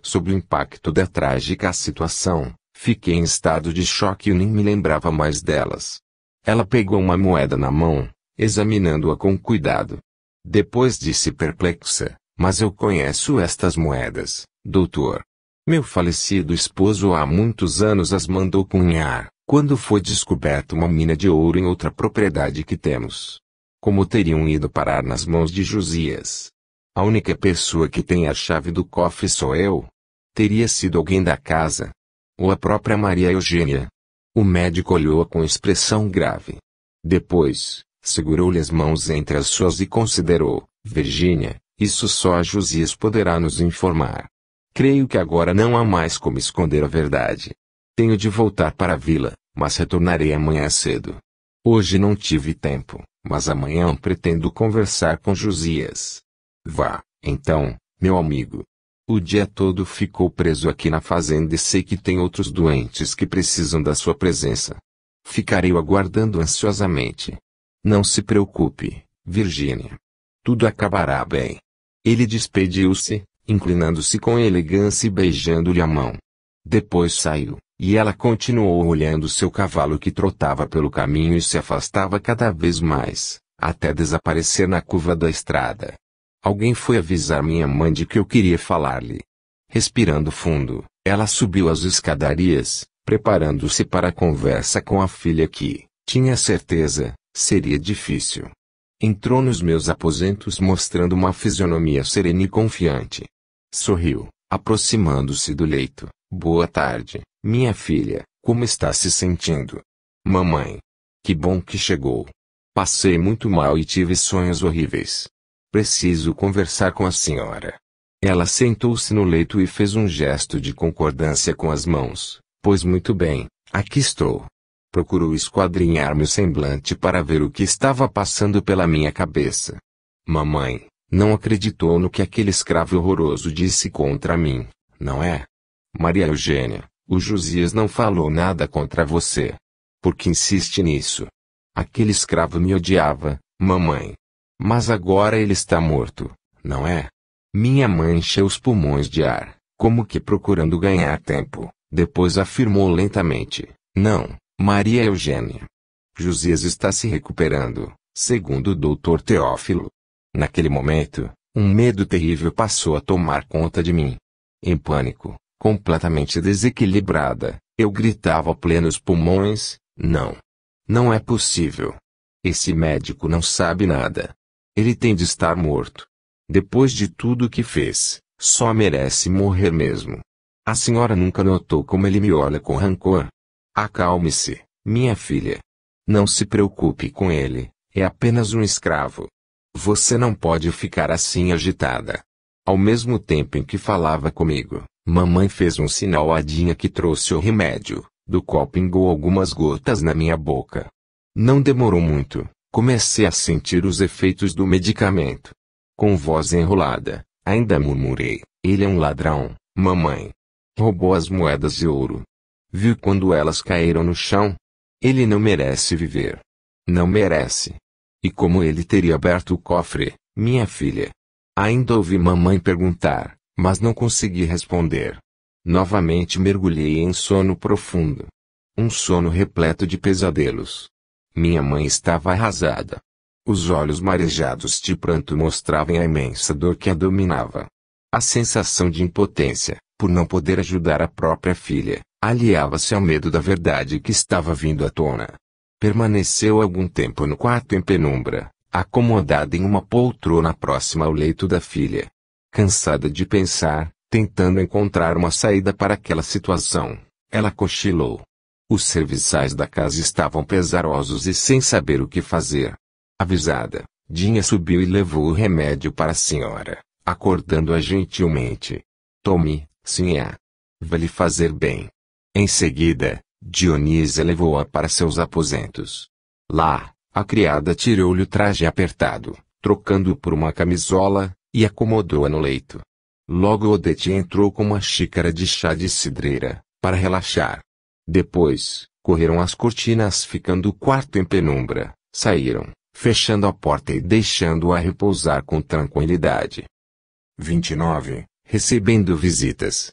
Sob o impacto da trágica situação, fiquei em estado de choque e nem me lembrava mais delas. Ela pegou uma moeda na mão, examinando-a com cuidado. Depois disse perplexa: mas eu conheço estas moedas, doutor. Meu falecido esposo há muitos anos as mandou cunhar, quando foi descoberta uma mina de ouro em outra propriedade que temos. Como teriam ido parar nas mãos de Josias? A única pessoa que tem a chave do cofre sou eu. Teria sido alguém da casa. Ou a própria Maria Eugênia. O médico olhou-a com expressão grave. Depois, segurou-lhe as mãos entre as suas e considerou: Virgínia, isso só a Josias poderá nos informar. Creio que agora não há mais como esconder a verdade. Tenho de voltar para a vila, mas retornarei amanhã cedo. Hoje não tive tempo, mas amanhã pretendo conversar com Josias. Vá, então, meu amigo. O dia todo ficou preso aqui na fazenda e sei que tem outros doentes que precisam da sua presença. Ficarei o aguardando ansiosamente. Não se preocupe, Virgínia. Tudo acabará bem. Ele despediu-se, inclinando-se com elegância e beijando-lhe a mão. Depois saiu, e ela continuou olhando seu cavalo que trotava pelo caminho e se afastava cada vez mais, até desaparecer na curva da estrada. Alguém foi avisar minha mãe de que eu queria falar-lhe. Respirando fundo, ela subiu as escadarias, preparando-se para a conversa com a filha que, tinha certeza, seria difícil. Entrou nos meus aposentos mostrando uma fisionomia serena e confiante. Sorriu, aproximando-se do leito. Boa tarde, minha filha, como está se sentindo? Mamãe. Que bom que chegou. Passei muito mal e tive sonhos horríveis. Preciso conversar com a senhora. Ela sentou-se no leito e fez um gesto de concordância com as mãos. Pois muito bem, aqui estou. Procurou esquadrinhar meu semblante para ver o que estava passando pela minha cabeça. Mamãe, não acreditou no que aquele escravo horroroso disse contra mim, não é? Maria Eugênia, o Josias não falou nada contra você. Por que insiste nisso? Aquele escravo me odiava, mamãe. Mas agora ele está morto, não é? Minha mãe encheu os pulmões de ar, como que procurando ganhar tempo. Depois afirmou lentamente: não, Maria Eugênia. Josias está se recuperando, segundo o doutor Teófilo. Naquele momento, um medo terrível passou a tomar conta de mim. Em pânico, completamente desequilibrada, Eu gritava a plenos pulmões, não. Não é possível. Esse médico não sabe nada. Ele tem de estar morto. Depois de tudo o que fez, só merece morrer mesmo. A senhora nunca notou como ele me olha com rancor? Acalme-se, minha filha. Não se preocupe com ele, é apenas um escravo. Você não pode ficar assim agitada. Ao mesmo tempo em que falava comigo, mamãe fez um sinal à Dinha que trouxe o remédio, do qual pingou algumas gotas na minha boca. Não demorou muito, comecei a sentir os efeitos do medicamento. Com voz enrolada, ainda murmurei, ele é um ladrão, mamãe. Roubou as moedas de ouro. Viu quando elas caíram no chão? Ele não merece viver. Não merece. E como ele teria aberto o cofre, minha filha? Ainda ouvi mamãe perguntar, mas não consegui responder. Novamente mergulhei em sono profundo. Um sono repleto de pesadelos. Minha mãe estava arrasada. Os olhos marejados de pranto mostravam a imensa dor que a dominava. A sensação de impotência, por não poder ajudar a própria filha, aliava-se ao medo da verdade que estava vindo à tona. Permaneceu algum tempo no quarto em penumbra, acomodada em uma poltrona próxima ao leito da filha. Cansada de pensar, tentando encontrar uma saída para aquela situação, ela cochilou. Os serviçais da casa estavam pesarosos e sem saber o que fazer. Avisada, Dinha subiu e levou o remédio para a senhora, acordando-a gentilmente. Tome, sinhá. Vai lhe fazer bem. Em seguida, Dionísia levou-a para seus aposentos. Lá, a criada tirou-lhe o traje apertado, trocando-o por uma camisola, e acomodou-a no leito. Logo Odete entrou com uma xícara de chá de cidreira, para relaxar. Depois, correram as cortinas ficando o quarto em penumbra, saíram, fechando a porta e deixando-a repousar com tranquilidade. 29. Recebendo visitas.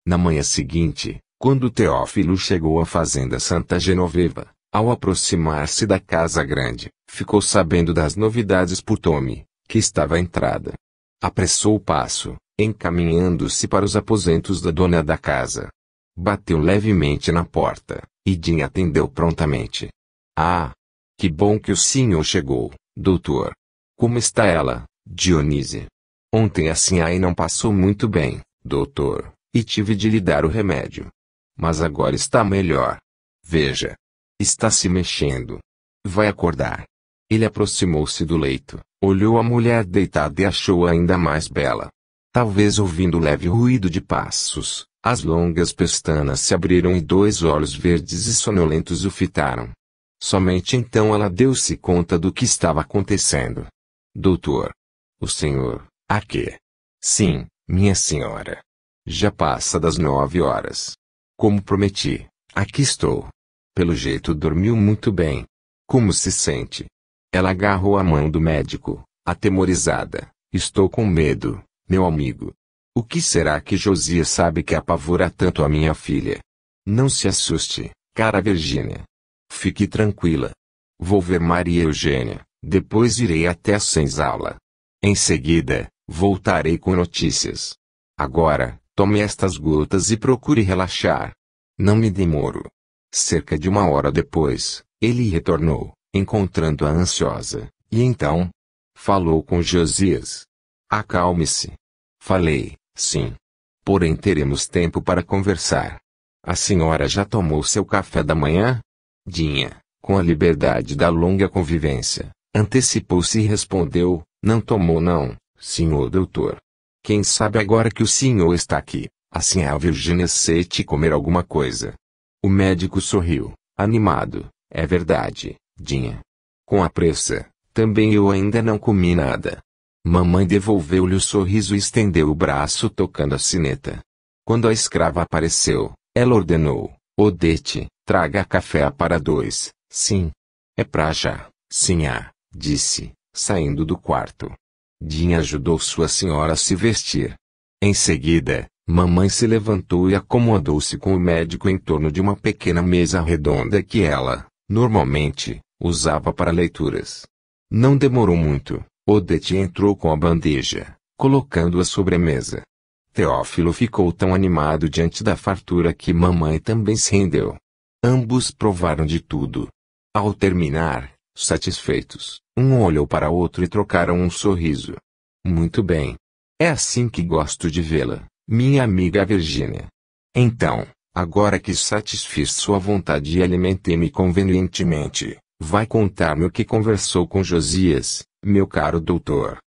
Na manhã seguinte, quando Teófilo chegou à fazenda Santa Genoveva, ao aproximar-se da casa grande, ficou sabendo das novidades por Tome, que estava à entrada. Apressou o passo, encaminhando-se para os aposentos da dona da casa. Bateu levemente na porta, e Dinha atendeu prontamente. Ah! Que bom que o senhor chegou, doutor. Como está ela, Dionísia? Ontem a senhora não passou muito bem, doutor, e tive de lhe dar o remédio. Mas agora está melhor. Veja. Está se mexendo. Vai acordar. Ele aproximou-se do leito, olhou a mulher deitada e achou-a ainda mais bela. Talvez ouvindo leve ruído de passos, as longas pestanas se abriram e 2 olhos verdes e sonolentos o fitaram. Somente então ela deu-se conta do que estava acontecendo. Doutor. O senhor, aqui? Sim, minha senhora. Já passa das 9 horas. Como prometi, aqui estou. Pelo jeito dormiu muito bem. Como se sente? Ela agarrou a mão do médico, atemorizada. Estou com medo, meu amigo. O que será que Josias sabe que apavora tanto a minha filha? Não se assuste, cara Virgínia. Fique tranquila. Vou ver Maria Eugênia, depois irei até a senzala. Em seguida, voltarei com notícias. Agora, tome estas gotas e procure relaxar. Não me demoro. Cerca de 1 hora depois, ele retornou, encontrando-a ansiosa, e então falou com Josias. Acalme-se. Falei, sim. Porém teremos tempo para conversar. A senhora já tomou seu café da manhã? Dinha, com a liberdade da longa convivência, antecipou-se e respondeu, não tomou não, senhor doutor. Quem sabe agora que o senhor está aqui, assim a Virgínia sente comer alguma coisa. O médico sorriu, animado, é verdade, Dinha. Com a pressa, também eu ainda não comi nada. Mamãe devolveu-lhe o sorriso e estendeu o braço tocando a sineta. Quando a escrava apareceu, ela ordenou, Odete, traga café para 2, sim. É pra já, sinhá, disse, saindo do quarto. Dinha ajudou sua senhora a se vestir. Em seguida, mamãe se levantou e acomodou-se com o médico em torno de uma pequena mesa redonda que ela, normalmente, usava para leituras. Não demorou muito, Odete entrou com a bandeja, colocando-a sobre a mesa. Teófilo ficou tão animado diante da fartura que mamãe também se rendeu. Ambos provaram de tudo. Ao terminar, satisfeitos, um olhou para outro e trocaram um sorriso. Muito bem. É assim que gosto de vê-la, minha amiga Virgínia. Então, agora que satisfiz sua vontade e alimentei-me convenientemente, vai contar-me o que conversou com Josias, meu caro doutor.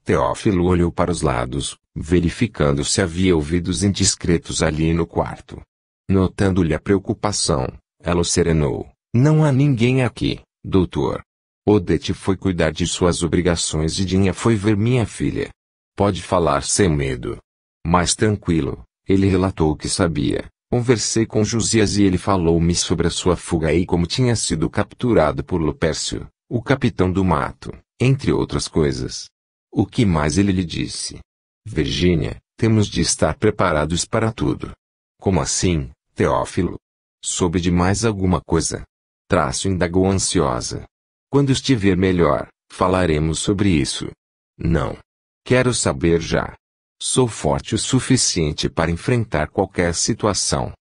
Teófilo olhou para os lados, verificando se havia ouvidos indiscretos ali no quarto. Notando-lhe a preocupação, ela o serenou. Não há ninguém aqui, doutor. Odete foi cuidar de suas obrigações e Dinha foi ver minha filha. Pode falar sem medo. Mais tranquilo, ele relatou o que sabia. Conversei com Josias e ele falou-me sobre a sua fuga e como tinha sido capturado por Lupércio, o capitão do mato, entre outras coisas. O que mais ele lhe disse? Virgínia, temos de estar preparados para tudo. Como assim, Teófilo? Soube de mais alguma coisa? Traço indagou ansiosa. Quando estiver melhor, falaremos sobre isso. Não. Quero saber já. Sou forte o suficiente para enfrentar qualquer situação.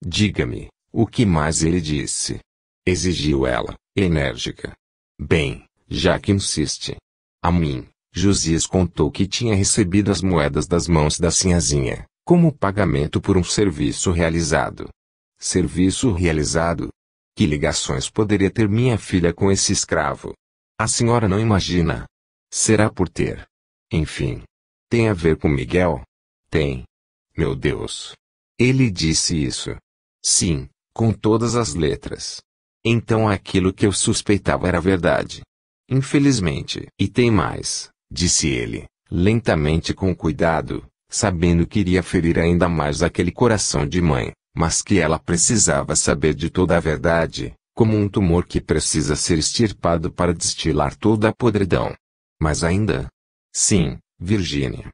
Diga-me, o que mais ele disse? Exigiu ela, enérgica. Bem, já que insiste. A mim, Josias contou que tinha recebido as moedas das mãos da sinhazinha, como pagamento por um serviço realizado. Serviço realizado? Que ligações poderia ter minha filha com esse escravo? A senhora não imagina. Será por ter. Enfim. Tem a ver com Miguel? Tem. Meu Deus. Ele disse isso. Sim, com todas as letras. Então aquilo que eu suspeitava era verdade. Infelizmente. E tem mais, disse ele, lentamente com cuidado, sabendo que iria ferir ainda mais aquele coração de mãe, mas que ela precisava saber de toda a verdade, como um tumor que precisa ser extirpado para destilar toda a podridão. Mas ainda? Sim, Virgínia.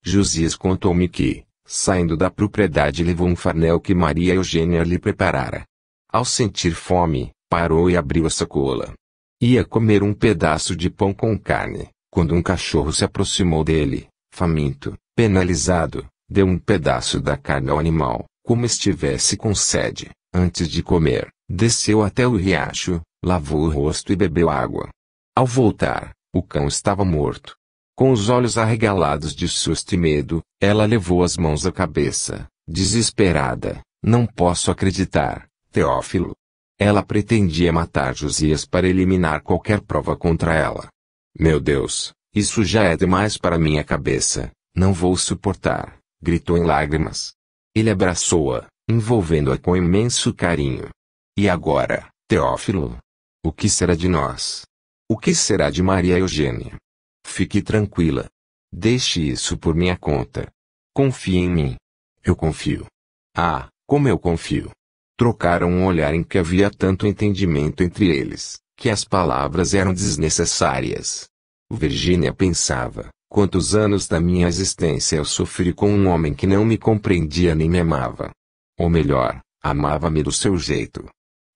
Josias contou-me que, saindo da propriedade, levou um farnel que Maria Eugênia lhe preparara. Ao sentir fome, parou e abriu a sacola. Ia comer um pedaço de pão com carne, quando um cachorro se aproximou dele, faminto, penalizado, deu um pedaço da carne ao animal, como estivesse com sede. Antes de comer, desceu até o riacho, lavou o rosto e bebeu água. Ao voltar, o cão estava morto. Com os olhos arregalados de susto e medo, ela levou as mãos à cabeça, desesperada. Não posso acreditar, Teófilo. Ela pretendia matar Josias para eliminar qualquer prova contra ela. Meu Deus, isso já é demais para minha cabeça, não vou suportar, gritou em lágrimas. Ele abraçou-a, envolvendo-a com imenso carinho. E agora, Teófilo? O que será de nós? O que será de Maria Eugênia? Fique tranquila. Deixe isso por minha conta. Confie em mim. Eu confio. Ah, como eu confio. Trocaram um olhar em que havia tanto entendimento entre eles, que as palavras eram desnecessárias. Virgínia pensava, quantos anos da minha existência eu sofri com um homem que não me compreendia nem me amava. Ou melhor, amava-me do seu jeito.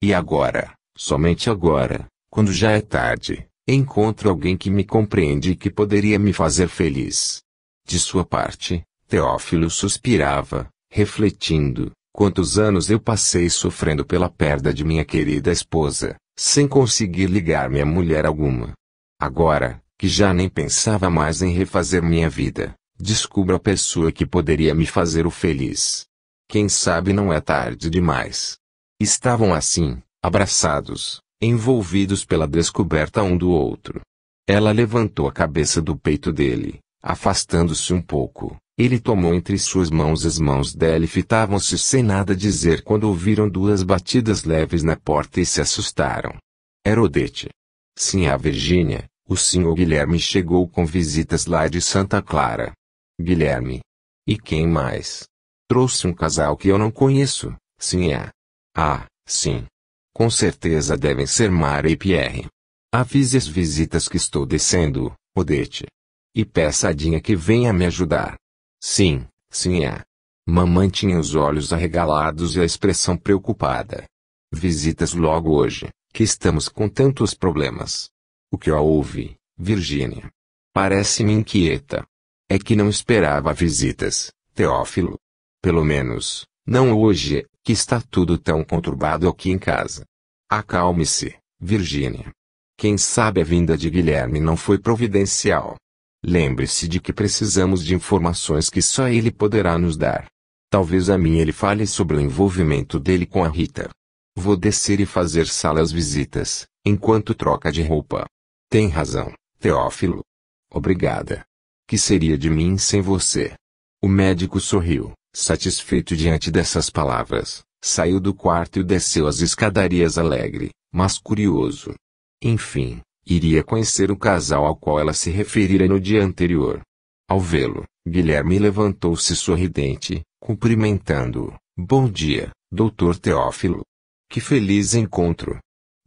E agora, somente agora, quando já é tarde, encontro alguém que me compreende e que poderia me fazer feliz. De sua parte, Teófilo suspirava, refletindo, quantos anos eu passei sofrendo pela perda de minha querida esposa, sem conseguir ligar-me a mulher alguma. Agora, que já nem pensava mais em refazer minha vida, descubro a pessoa que poderia me fazer o feliz. Quem sabe não é tarde demais. Estavam assim, abraçados, envolvidos pela descoberta um do outro. Ela levantou a cabeça do peito dele, afastando-se um pouco. Ele tomou entre suas mãos as mãos dela e fitavam-se sem nada dizer quando ouviram duas batidas leves na porta e se assustaram. Era Odete. Sim, a Virgínia, o senhor Guilherme chegou com visitas lá de Santa Clara. Guilherme. E quem mais? Trouxe um casal que eu não conheço, sim é. Ah, sim. Com certeza devem ser Mara e Pierre. Avise as visitas que estou descendo, Odete. E peça a Dinha que venha me ajudar. Sim, sim é. Mamãe tinha os olhos arregalados e a expressão preocupada. Visitas logo hoje, que estamos com tantos problemas. O que houve, Virgínia? Parece-me inquieta. É que não esperava visitas, Teófilo. Pelo menos, não hoje, que está tudo tão conturbado aqui em casa. Acalme-se, Virgínia. Quem sabe a vinda de Guilherme não foi providencial. Lembre-se de que precisamos de informações que só ele poderá nos dar. Talvez a mim ele fale sobre o envolvimento dele com a Rita. Vou descer e fazer sala às visitas, enquanto troca de roupa. Tem razão, Teófilo. Obrigada. Que seria de mim sem você? O médico sorriu, satisfeito diante dessas palavras, saiu do quarto e desceu as escadarias alegre, mas curioso. Enfim, iria conhecer o casal ao qual ela se referira no dia anterior. Ao vê-lo, Guilherme levantou-se sorridente, cumprimentando-o. Bom dia, Dr. Teófilo. Que feliz encontro.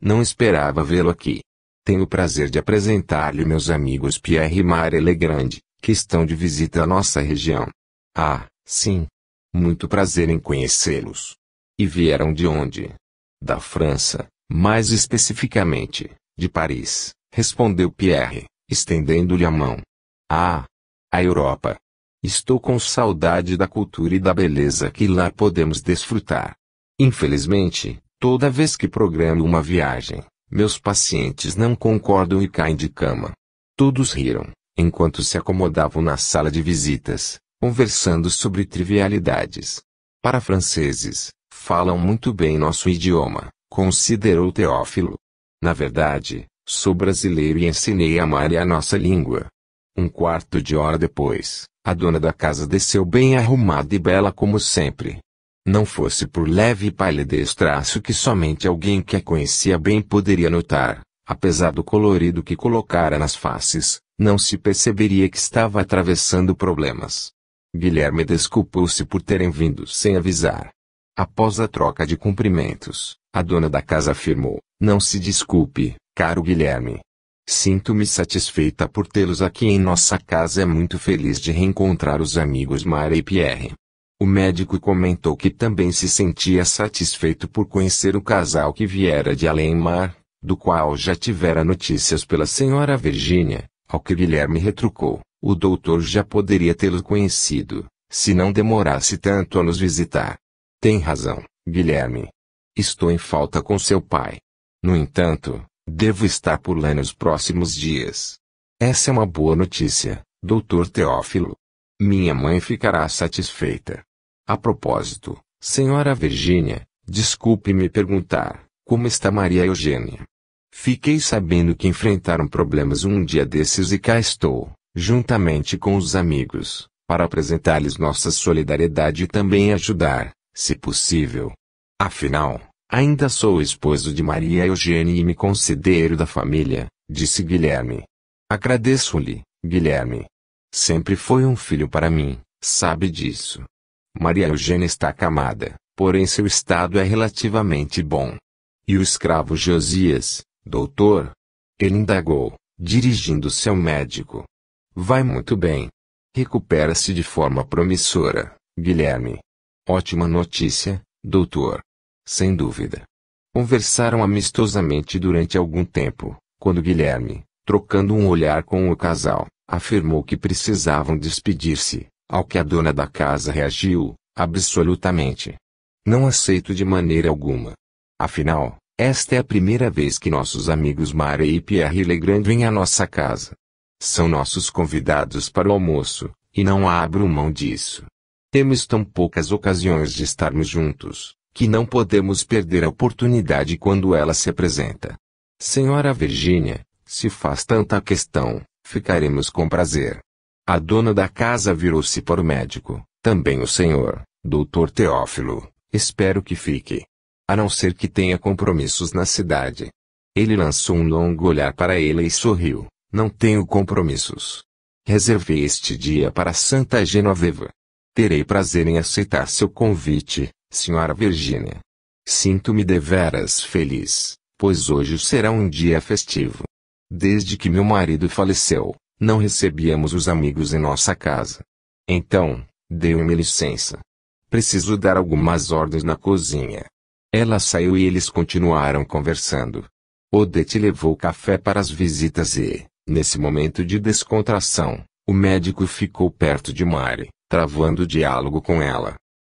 Não esperava vê-lo aqui. Tenho o prazer de apresentar-lhe meus amigos Pierre e Marie Legrand, que estão de visita à nossa região. Ah, sim. Muito prazer em conhecê-los. E vieram de onde? Da França, mais especificamente, de Paris, respondeu Pierre, estendendo-lhe a mão. Ah, a Europa. Estou com saudade da cultura e da beleza que lá podemos desfrutar. Infelizmente, toda vez que programo uma viagem, meus pacientes não concordam e caem de cama. Todos riram, enquanto se acomodavam na sala de visitas, conversando sobre trivialidades. Para franceses, falam muito bem nosso idioma, considerou Teófilo. Na verdade, sou brasileiro e ensinei a Maria a nossa língua. Um quarto de hora depois, a dona da casa desceu bem arrumada e bela como sempre. Não fosse por leve palidez, traço que somente alguém que a conhecia bem poderia notar, apesar do colorido que colocara nas faces, não se perceberia que estava atravessando problemas. Guilherme desculpou-se por terem vindo sem avisar. Após a troca de cumprimentos, a dona da casa afirmou: não se desculpe, caro Guilherme. Sinto-me satisfeita por tê-los aqui em nossa casa. É muito feliz de reencontrar os amigos Marie e Pierre. O médico comentou que também se sentia satisfeito por conhecer o casal que viera de além-mar, do qual já tivera notícias pela senhora Virgínia, ao que Guilherme retrucou: o doutor já poderia tê-lo conhecido, se não demorasse tanto a nos visitar. Tem razão, Guilherme. Estou em falta com seu pai. No entanto, devo estar por lá nos próximos dias. Essa é uma boa notícia, Dr. Teófilo. Minha mãe ficará satisfeita. A propósito, senhora Virgínia, desculpe-me perguntar, como está Maria Eugênia? Fiquei sabendo que enfrentaram problemas um dia desses e cá estou, juntamente com os amigos, para apresentar-lhes nossa solidariedade e também ajudar, se possível. Afinal, ainda sou esposo de Maria Eugênia e me considero da família, disse Guilherme. Agradeço-lhe, Guilherme. Sempre foi um filho para mim, sabe disso. Maria Eugênia está acamada, porém seu estado é relativamente bom. E o escravo Josias, doutor? Ele indagou, dirigindo-se ao médico. Vai muito bem. Recupera-se de forma promissora, Guilherme. Ótima notícia, doutor. Sem dúvida. Conversaram amistosamente durante algum tempo, quando Guilherme, trocando um olhar com o casal, afirmou que precisavam despedir-se, ao que a dona da casa reagiu, absolutamente. Não aceito de maneira alguma. Afinal, esta é a primeira vez que nossos amigos Marie e Pierre Legrand vêm à nossa casa. São nossos convidados para o almoço, e não abro mão disso. Temos tão poucas ocasiões de estarmos juntos, que não podemos perder a oportunidade quando ela se apresenta. Senhora Virgínia, se faz tanta questão, ficaremos com prazer. A dona da casa virou-se para o médico. Também o senhor, Dr. Teófilo, espero que fique. A não ser que tenha compromissos na cidade. Ele lançou um longo olhar para ela e sorriu. Não tenho compromissos. Reservei este dia para Santa Genoveva. Terei prazer em aceitar seu convite, senhora Virgínia. Sinto-me deveras feliz, pois hoje será um dia festivo. Desde que meu marido faleceu, não recebíamos os amigos em nossa casa. Então, deu-me licença. Preciso dar algumas ordens na cozinha. Ela saiu e eles continuaram conversando. Odete levou café para as visitas e, nesse momento de descontração, o médico ficou perto de Mari, travando diálogo com ela.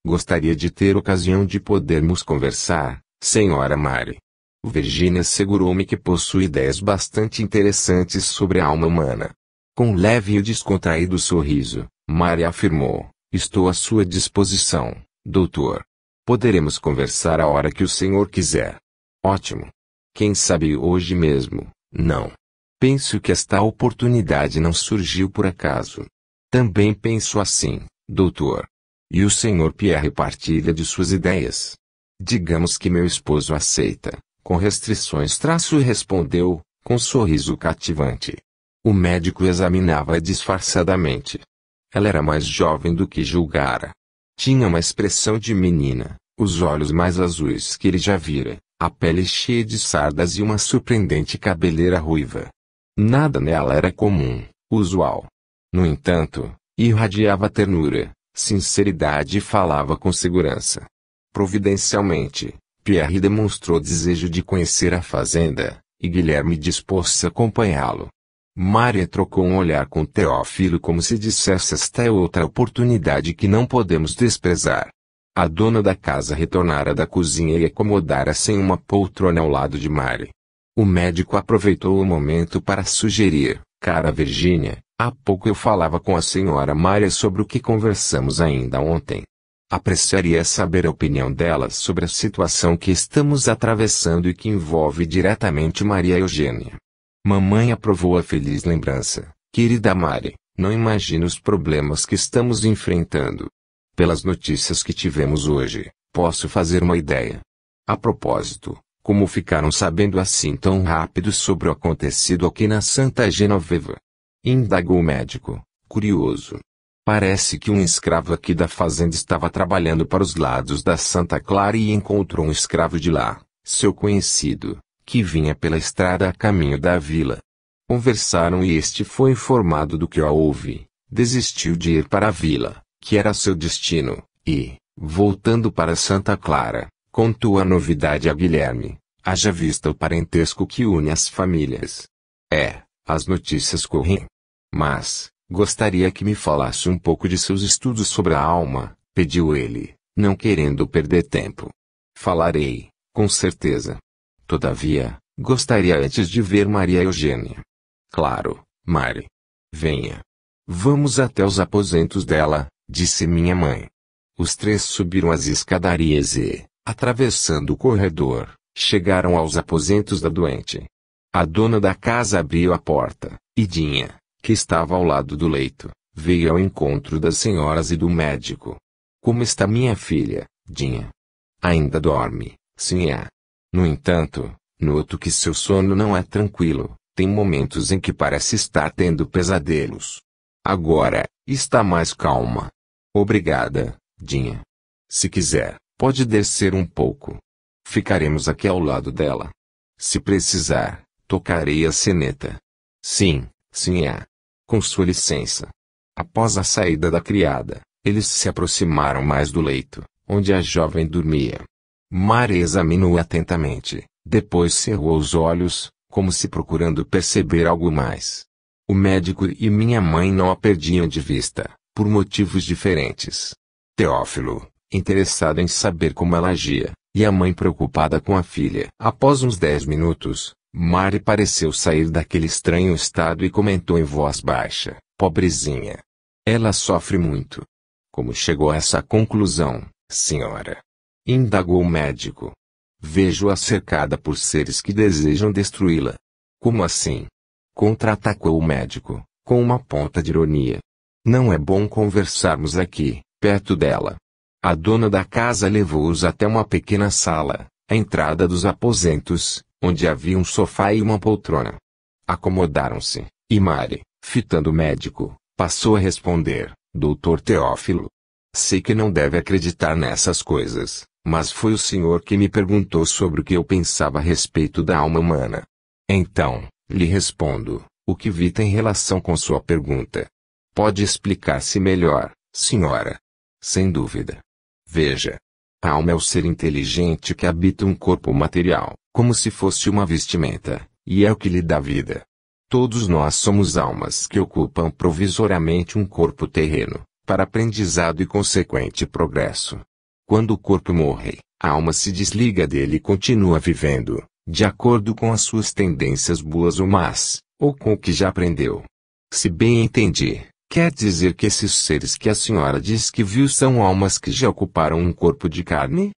Gostaria de ter ocasião de podermos conversar, Sra. Mary. Virginia assegurou-me que possui ideias bastante interessantes sobre a alma humana. Com um leve e descontraído sorriso, Mary afirmou: estou à sua disposição, doutor. Poderemos conversar a hora que o senhor quiser. Ótimo. Quem sabe hoje mesmo, não. Penso que esta oportunidade não surgiu por acaso. Também penso assim, doutor. E o senhor Pierre partilha de suas ideias? Digamos que meu esposo aceita, com restrições. Respondeu, com um sorriso cativante. O médico examinava-a disfarçadamente. Ela era mais jovem do que julgara. Tinha uma expressão de menina, os olhos mais azuis que ele já vira, a pele cheia de sardas e uma surpreendente cabeleira ruiva. Nada nela era comum, usual. No entanto, irradiava ternura, sinceridade e falava com segurança. Providencialmente, Pierre demonstrou desejo de conhecer a fazenda, e Guilherme dispôs-se a acompanhá-lo. Maria trocou um olhar com Teófilo como se dissesse: esta é outra oportunidade que não podemos desprezar. A dona da casa retornara da cozinha e acomodara-se em uma poltrona ao lado de Mary. O médico aproveitou o momento para sugerir: cara Virginia, há pouco eu falava com a senhora Maria sobre o que conversamos ainda ontem. Apreciaria saber a opinião dela sobre a situação que estamos atravessando e que envolve diretamente Maria Eugênia. Mamãe aprovou a feliz lembrança. Querida Mary, não imagina os problemas que estamos enfrentando. Pelas notícias que tivemos hoje, posso fazer uma ideia. A propósito, como ficaram sabendo assim tão rápido sobre o acontecido aqui na Santa Genoveva? Indagou o médico, curioso. Parece que um escravo aqui da fazenda estava trabalhando para os lados da Santa Clara e encontrou um escravo de lá, seu conhecido, que vinha pela estrada a caminho da vila. Conversaram e este foi informado do que houve, desistiu de ir para a vila, que era seu destino, e, voltando para Santa Clara, contou a novidade a Guilherme, haja vista o parentesco que une as famílias. As notícias correm. Mas, gostaria que me falasse um pouco de seus estudos sobre a alma, pediu ele, não querendo perder tempo. Falarei, com certeza. Todavia, gostaria antes de ver Maria Eugênia. Claro, Mary. Venha. Vamos até os aposentos dela, disse minha mãe. Os três subiram as escadarias e, atravessando o corredor, chegaram aos aposentos da doente. A dona da casa abriu a porta, e Dinha, que estava ao lado do leito, veio ao encontro das senhoras e do médico. Como está minha filha, Dinha? Ainda dorme, sim. No entanto, noto que seu sono não é tranquilo, tem momentos em que parece estar tendo pesadelos. Agora, está mais calma. Obrigada, Dinha. Se quiser, pode descer um pouco. Ficaremos aqui ao lado dela. Se precisar, tocarei a sineta. Sim. Com sua licença. Após a saída da criada, eles se aproximaram mais do leito, onde a jovem dormia. Mary examinou atentamente, depois cerrou os olhos, como se procurando perceber algo mais. O médico e minha mãe não a perdiam de vista, por motivos diferentes. Teófilo, interessado em saber como ela agia, e a mãe preocupada com a filha. Após uns 10 minutos, Mary pareceu sair daquele estranho estado e comentou em voz baixa: pobrezinha. Ela sofre muito. Como chegou a essa conclusão, senhora? Indagou o médico. Vejo-a cercada por seres que desejam destruí-la. Como assim? Contra-atacou o médico, com uma ponta de ironia. Não é bom conversarmos aqui, perto dela. A dona da casa levou-os até uma pequena sala, à entrada dos aposentos, onde havia um sofá e uma poltrona. Acomodaram-se, e Mary, fitando o médico, passou a responder: Doutor Teófilo. Sei que não deve acreditar nessas coisas, mas foi o senhor que me perguntou sobre o que eu pensava a respeito da alma humana. Então, lhe respondo, o que vi tem relação com sua pergunta. Pode explicar-se melhor, senhora? Sem dúvida. Veja. A alma é o ser inteligente que habita um corpo material, como se fosse uma vestimenta, e é o que lhe dá vida. Todos nós somos almas que ocupam provisoriamente um corpo terreno, para aprendizado e consequente progresso. Quando o corpo morre, a alma se desliga dele e continua vivendo, de acordo com as suas tendências boas ou más, ou com o que já aprendeu. Se bem entendi, quer dizer que esses seres que a senhora diz que viu são almas que já ocuparam um corpo de carne?